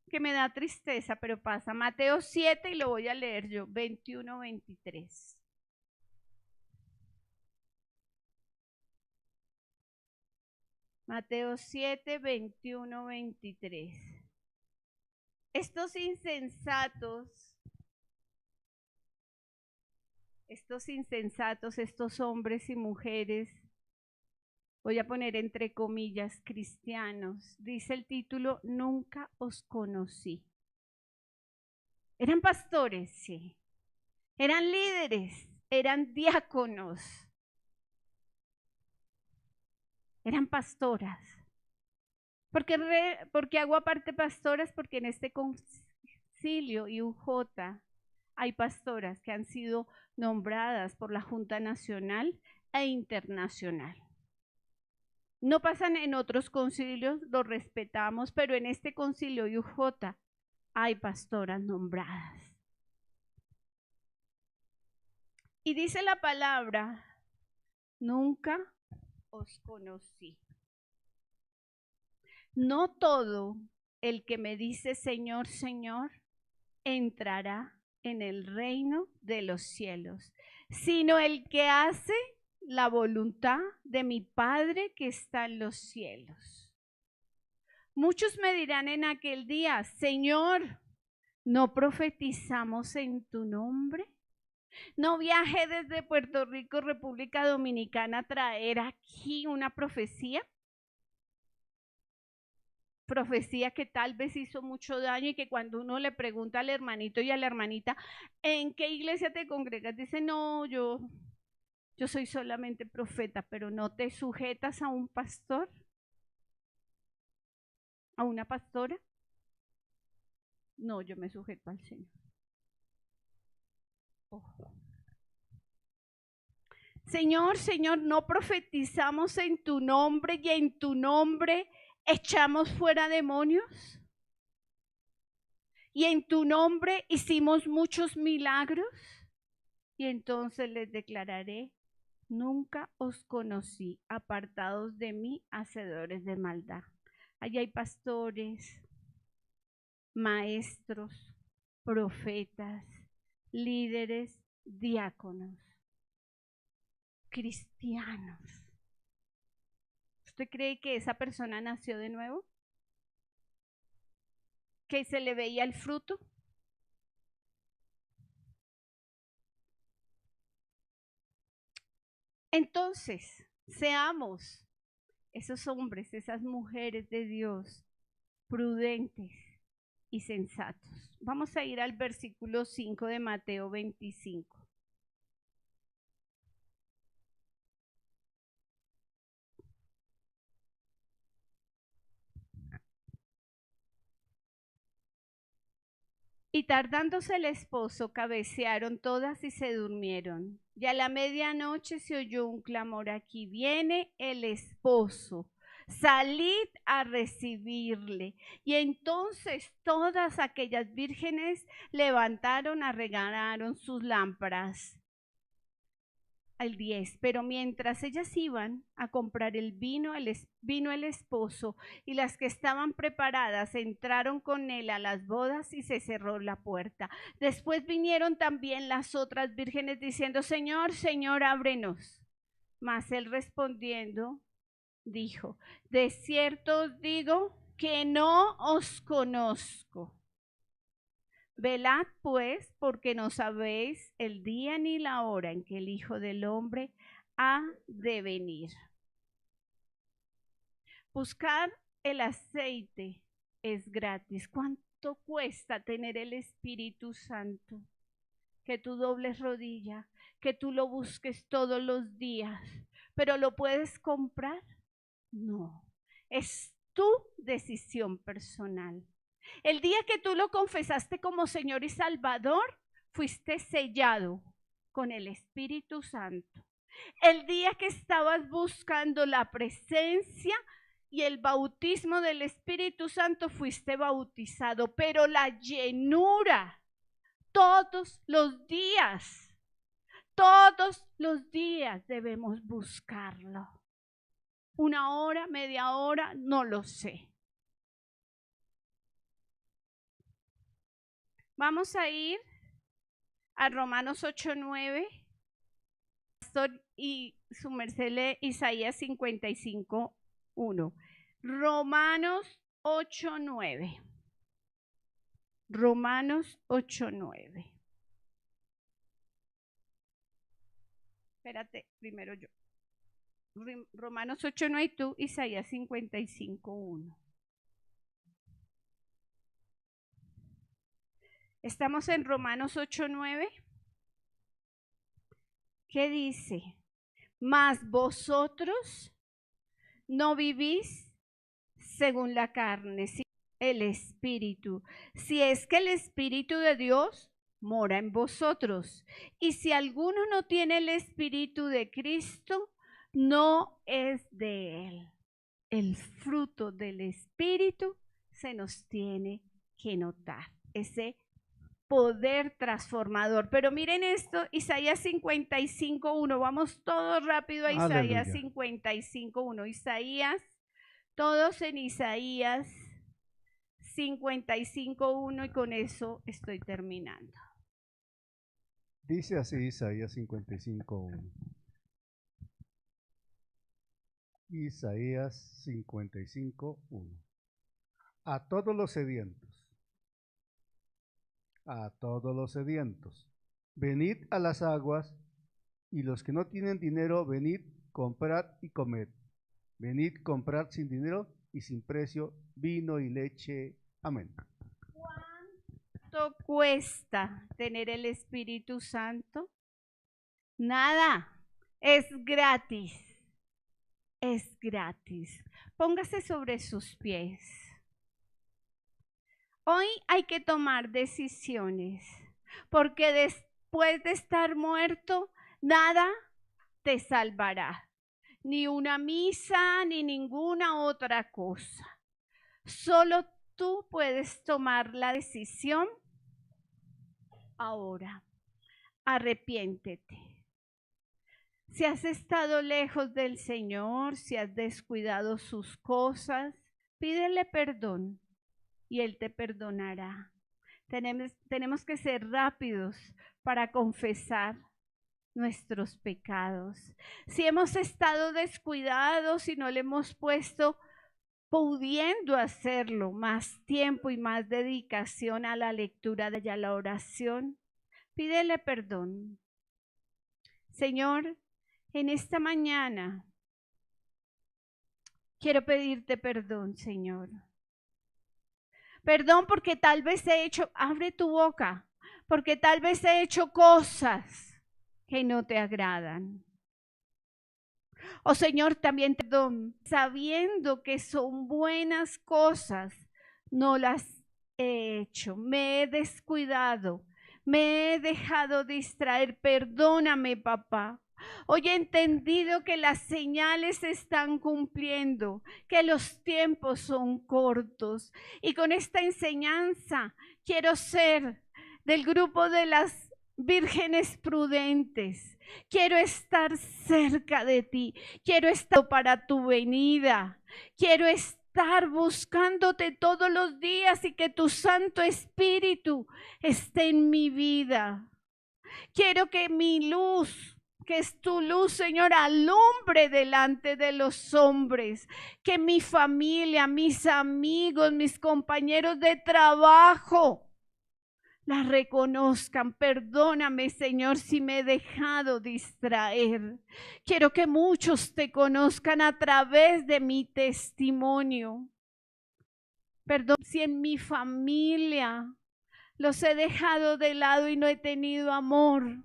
Speaker 2: que me da tristeza, pero pasa. Mateo 7, y lo voy a leer yo, 21, 23. Mateo 7, 21, 23. Estos insensatos, estos hombres y mujeres, voy a poner entre comillas, cristianos, dice el título, nunca os conocí. Eran pastores, sí. Eran líderes, eran diáconos, eran pastoras. ¿Por qué hago aparte pastoras? Porque en este concilio IUJ hay pastoras que han sido nombradas por la Junta Nacional e Internacional. No pasan en otros concilios, los respetamos, pero en este concilio IUJ hay pastoras nombradas. Y dice la palabra, nunca os conocí. No todo el que me dice Señor, Señor, entrará en el reino de los cielos, sino el que hace la voluntad de mi Padre que está en los cielos. Muchos me dirán en aquel día, Señor, ¿no profetizamos en tu nombre? ¿No viajé desde Puerto Rico, República Dominicana, a traer aquí una profecía? Profecía que tal vez hizo mucho daño y que cuando uno le pregunta al hermanito y a la hermanita, ¿en qué iglesia te congregas? Dice, no, yo soy solamente profeta, pero ¿no te sujetas a un pastor? ¿A una pastora? No, yo me sujeto al Señor. Ojo. Señor, Señor, ¿no profetizamos en tu nombre y en tu nombre echamos fuera demonios? Y en tu nombre hicimos muchos milagros. Y entonces les declararé, nunca os conocí, apartados de mí, hacedores de maldad. Allí hay pastores, maestros, profetas, líderes, diáconos, cristianos. ¿Usted cree que esa persona nació de nuevo? ¿Que se le veía el fruto? Entonces, seamos esos hombres, esas mujeres de Dios, prudentes y sensatos. Vamos a ir al versículo 5 de Mateo 25. Y tardándose el esposo, cabecearon todas y se durmieron. Y a la medianoche se oyó un clamor, aquí viene el esposo, salid a recibirle. Y entonces todas aquellas vírgenes levantaron, arreglaron sus lámparas. Al 10, pero mientras ellas iban a comprar el vino, vino el esposo, y las que estaban preparadas entraron con él a las bodas y se cerró la puerta. Después vinieron también las otras vírgenes diciendo, Señor, Señor, ábrenos. Mas él respondiendo dijo, de cierto os digo que no os conozco. Velad pues, porque no sabéis el día ni la hora en que el Hijo del Hombre ha de venir. Buscar el aceite es gratis. ¿Cuánto cuesta tener el Espíritu Santo? Que tú dobles rodilla, que tú lo busques todos los días, pero ¿lo puedes comprar? No. Es tu decisión personal. El día que tú lo confesaste como Señor y Salvador, fuiste sellado con el Espíritu Santo. El día que estabas buscando la presencia y el bautismo del Espíritu Santo, fuiste bautizado, pero la llenura todos los días debemos buscarlo. 1 hora, media hora, no lo sé. Vamos a ir a Romanos 8:9. Y su merced lee Isaías 55:1. Romanos 8:9. Romanos 8:9. Espérate, primero yo. Romanos 8:9 y tú, Isaías 55:1. Estamos en Romanos 8:9. ¿Qué dice? Mas vosotros no vivís según la carne, sino el Espíritu. Si es que el Espíritu de Dios mora en vosotros. Y si alguno no tiene el Espíritu de Cristo, no es de él. El fruto del Espíritu se nos tiene que notar. Ese poder transformador. Pero miren esto, Isaías 55:1. Vamos todos rápido a Isaías 55:1. Isaías, todos en Isaías 55:1 y con eso estoy terminando.
Speaker 3: Dice así Isaías 55:1. Isaías 55:1. A todos los sedientos, venid a las aguas, y los que no tienen dinero, venid, comprad y comed. Venid, comprad sin dinero y sin precio vino y leche. Amén.
Speaker 2: ¿Cuánto cuesta tener el Espíritu Santo? Nada, es gratis. Es gratis. Póngase sobre sus pies. Hoy hay que tomar decisiones, porque después de estar muerto, nada te salvará. Ni una misa, ni ninguna otra cosa. Solo tú puedes tomar la decisión ahora. Arrepiéntete. Si has estado lejos del Señor, si has descuidado sus cosas, pídele perdón y Él te perdonará. Tenemos que ser rápidos para confesar nuestros pecados. Si hemos estado descuidados y no le hemos pudiendo hacerlo más tiempo y más dedicación a la lectura y a la oración, pídele perdón. Señor, en esta mañana quiero pedirte perdón, Señor. Perdón porque tal vez he hecho, abre tu boca, porque tal vez he hecho cosas que no te agradan. Oh Señor, también perdón, sabiendo que son buenas cosas, no las he hecho, me he descuidado, me he dejado distraer. Perdóname, papá. Hoy he entendido que las señales se están cumpliendo, que los tiempos son cortos. Y con esta enseñanza quiero ser del grupo de las vírgenes prudentes. Quiero estar cerca de ti. Quiero estar para tu venida. Quiero estar buscándote todos los días y que tu Santo Espíritu esté en mi vida. Quiero que mi luz, que es tu luz, Señor, alumbre delante de los hombres. Que mi familia, mis amigos, mis compañeros de trabajo la reconozcan. Perdóname, Señor, si me he dejado distraer. Quiero que muchos te conozcan a través de mi testimonio. Perdón si en mi familia los he dejado de lado y no he tenido amor,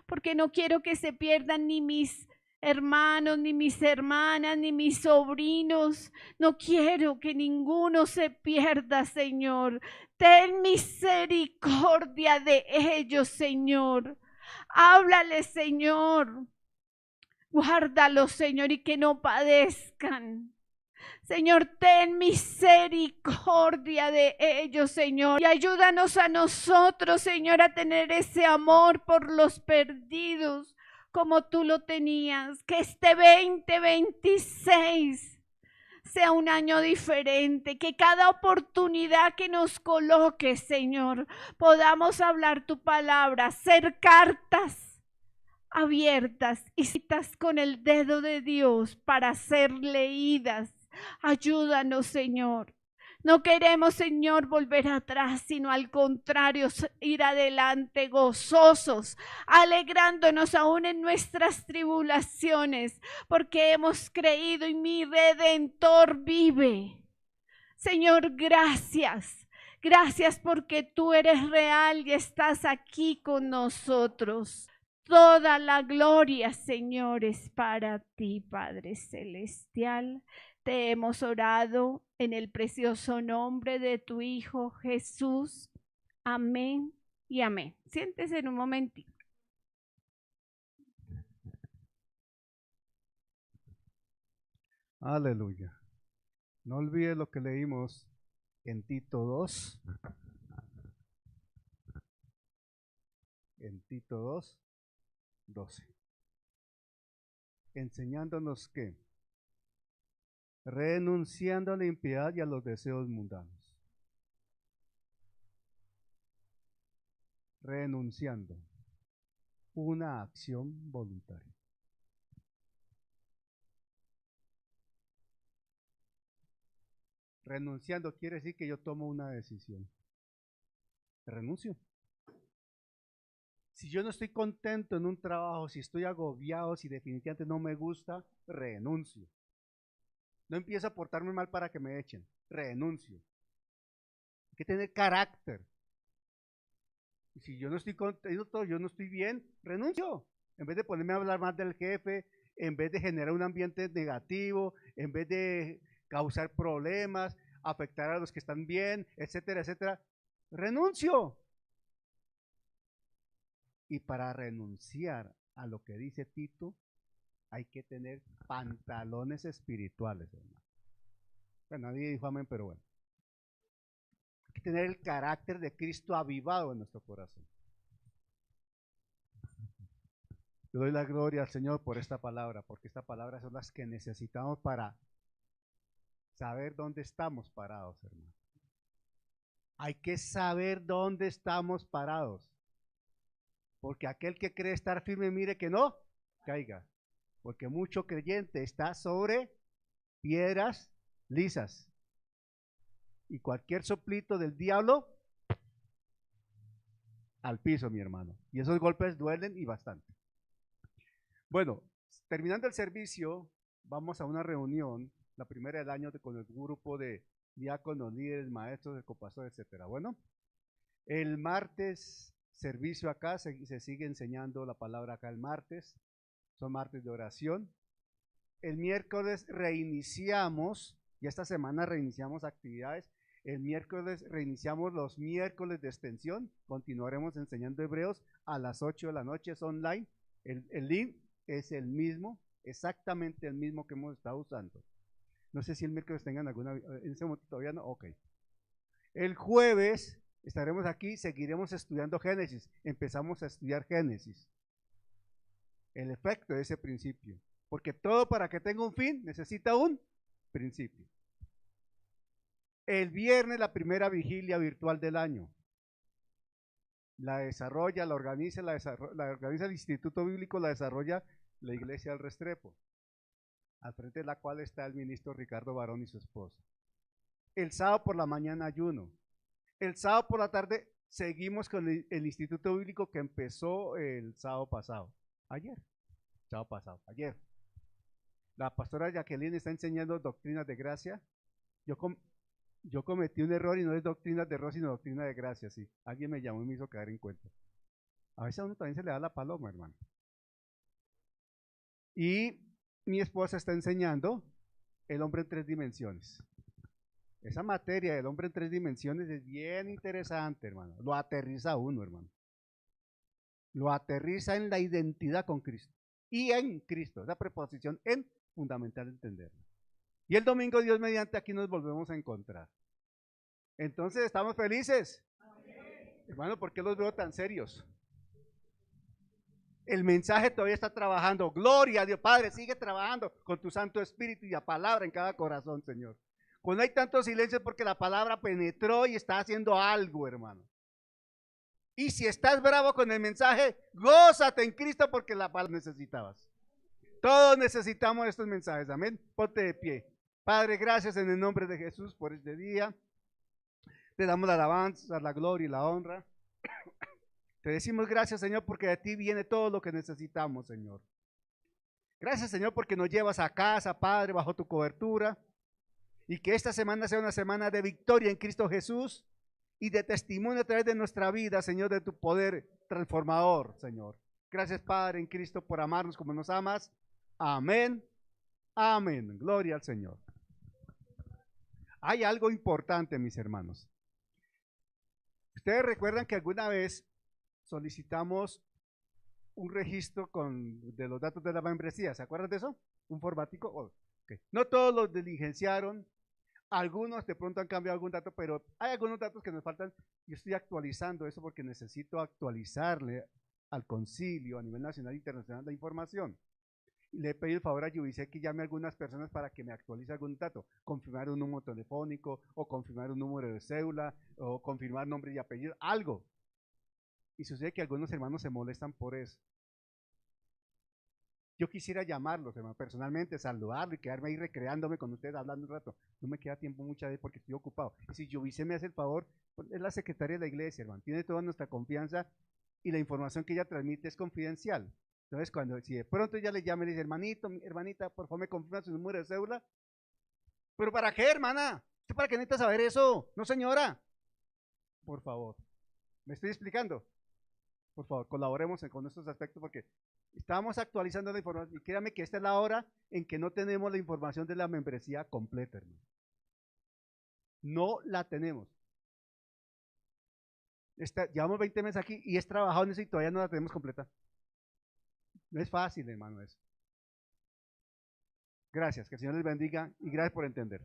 Speaker 2: porque no quiero que se pierdan ni mis hermanos, ni mis hermanas, ni mis sobrinos. No quiero que ninguno se pierda, Señor. Ten misericordia de ellos, Señor. Háblales, Señor. Guárdalos, Señor, y que no padezcan. Señor, ten misericordia de ellos, Señor, y ayúdanos a nosotros, Señor, a tener ese amor por los perdidos como tú lo tenías. Que este 2026 sea un año diferente, que cada oportunidad que nos coloque, Señor, podamos hablar tu palabra, ser cartas abiertas y citas con el dedo de Dios para ser leídas. Ayúdanos, Señor. No queremos, Señor, volver atrás, sino al contrario, ir adelante gozosos, alegrándonos aún en nuestras tribulaciones, porque hemos creído y mi Redentor vive. Señor, gracias. Gracias porque tú eres real y estás aquí con nosotros. Toda la gloria, Señor, es para ti, Padre Celestial. Te hemos orado en el precioso nombre de tu Hijo Jesús. Amén y amén. Siéntese en un momentito.
Speaker 3: Aleluya. No olvide lo que leímos en Tito 2. En Tito 2, 12. Enseñándonos que, renunciando a la impiedad y a los deseos mundanos. Renunciando. Una acción voluntaria. Renunciando quiere decir que yo tomo una decisión. Renuncio. Si yo no estoy contento en un trabajo, si estoy agobiado, si definitivamente no me gusta, renuncio. No empiezo a portarme mal para que me echen, renuncio. Hay que tener carácter. Y si yo no estoy contento, yo no estoy bien, renuncio. En vez de ponerme a hablar más del jefe, en vez de generar un ambiente negativo, en vez de causar problemas, afectar a los que están bien, etcétera, etcétera, renuncio. Y para renunciar a lo que dice Tito, hay que tener pantalones espirituales, hermano. Bueno, nadie dijo amén, pero bueno. Hay que tener el carácter de Cristo avivado en nuestro corazón. Yo doy la gloria al Señor por esta palabra, porque esta palabra son las que necesitamos para saber dónde estamos parados, hermano. Hay que saber dónde estamos parados. Porque aquel que cree estar firme, mire que no caiga. Porque mucho creyente está sobre piedras lisas. Y cualquier soplito del diablo al piso, mi hermano. Y esos golpes duelen y bastante. Bueno, terminando el servicio, vamos a una reunión, la primera del año, con el grupo de diáconos, líderes, maestros, el copastor, etcétera. Bueno, el martes, servicio acá, se sigue enseñando la palabra acá el martes, son martes de oración. El miércoles reiniciamos, y esta semana reiniciamos actividades. El miércoles reiniciamos los miércoles de extensión, continuaremos enseñando hebreos a las 8 de la noche, es online. El link es el mismo, exactamente el mismo que hemos estado usando. No sé si el miércoles tengan alguna, en ese momento todavía no, ok. El jueves estaremos aquí, seguiremos estudiando Génesis, empezamos a estudiar Génesis. El efecto de ese principio, porque todo para que tenga un fin necesita un principio. El viernes la primera vigilia virtual del año. La desarrolla, la organiza el Instituto Bíblico, la desarrolla la Iglesia del Restrepo, al frente de la cual está el ministro Ricardo Barón y su esposa. El sábado por la mañana ayuno. El sábado por la tarde seguimos con el Instituto Bíblico que empezó el sábado pasado. Ayer. La pastora Jacqueline está enseñando doctrinas de gracia. Yo cometí un error y no es doctrina de error, sino doctrina de gracia, sí. Alguien me llamó y me hizo caer en cuenta. A veces a uno también se le da la paloma, hermano. Y mi esposa está enseñando el hombre en 3 dimensiones. Esa materia del hombre en 3 dimensiones es bien interesante, hermano. Lo aterriza a uno, hermano. Lo aterriza en la identidad con Cristo. Y en Cristo. Esa preposición en, fundamental entenderlo. Y el domingo, Dios mediante, aquí nos volvemos a encontrar. Entonces, ¿estamos felices? Amén. Hermano, ¿por qué los veo tan serios? El mensaje todavía está trabajando. Gloria a Dios. Padre, sigue trabajando con tu Santo Espíritu y la palabra en cada corazón, Señor. Cuando hay tanto silencio es porque la palabra penetró y está haciendo algo, hermano. Y si estás bravo con el mensaje, gózate en Cristo porque la palabra necesitabas. Todos necesitamos estos mensajes, amén. Ponte de pie. Padre, gracias en el nombre de Jesús por este día. Te damos la alabanza, la gloria y la honra. Te decimos gracias, Señor, porque de ti viene todo lo que necesitamos, Señor. Gracias, Señor, porque nos llevas a casa, Padre, bajo tu cobertura. Y que esta semana sea una semana de victoria en Cristo Jesús y de testimonio a través de nuestra vida, Señor, de tu poder transformador, Señor. Gracias, Padre, en Cristo, por amarnos como nos amas. Amén. Amén. Gloria al Señor. Hay algo importante, mis hermanos. Ustedes recuerdan que alguna vez solicitamos un registro de los datos de la membresía. ¿Se acuerdan de eso? Un formático. Okay. No todos los diligenciaron. Algunos de pronto han cambiado algún dato, pero hay algunos datos que nos faltan. Yo estoy actualizando eso porque necesito actualizarle al concilio a nivel nacional e internacional la información. Le he pedido el favor a Yubice que llame a algunas personas para que me actualice algún dato, confirmar un número telefónico o confirmar un número de cédula o confirmar nombre y apellido, algo. Y sucede que algunos hermanos se molestan por eso. Yo quisiera llamarlos, hermano, personalmente, saludarlo y quedarme ahí recreándome con ustedes hablando un rato. No me queda tiempo muchas veces porque estoy ocupado. Y si Yubice me hace el favor, pues es la secretaria de la iglesia, hermano. Tiene toda nuestra confianza y la información que ella transmite es confidencial. Entonces, si de pronto ella le llama y le dice, hermanito, hermanita, por favor me confirma su número de cédula. ¿Pero para qué, hermana? ¿Usted para qué necesita saber eso? No, señora. Por favor. ¿Me estoy explicando? Por favor, colaboremos con estos aspectos porque estamos actualizando la información y créanme que esta es la hora en que no tenemos la información de la membresía completa, hermano. No la tenemos. Llevamos 20 meses aquí y es trabajado en eso y todavía no la tenemos completa. No es fácil, hermano, eso. Gracias, que el Señor les bendiga y gracias por entender.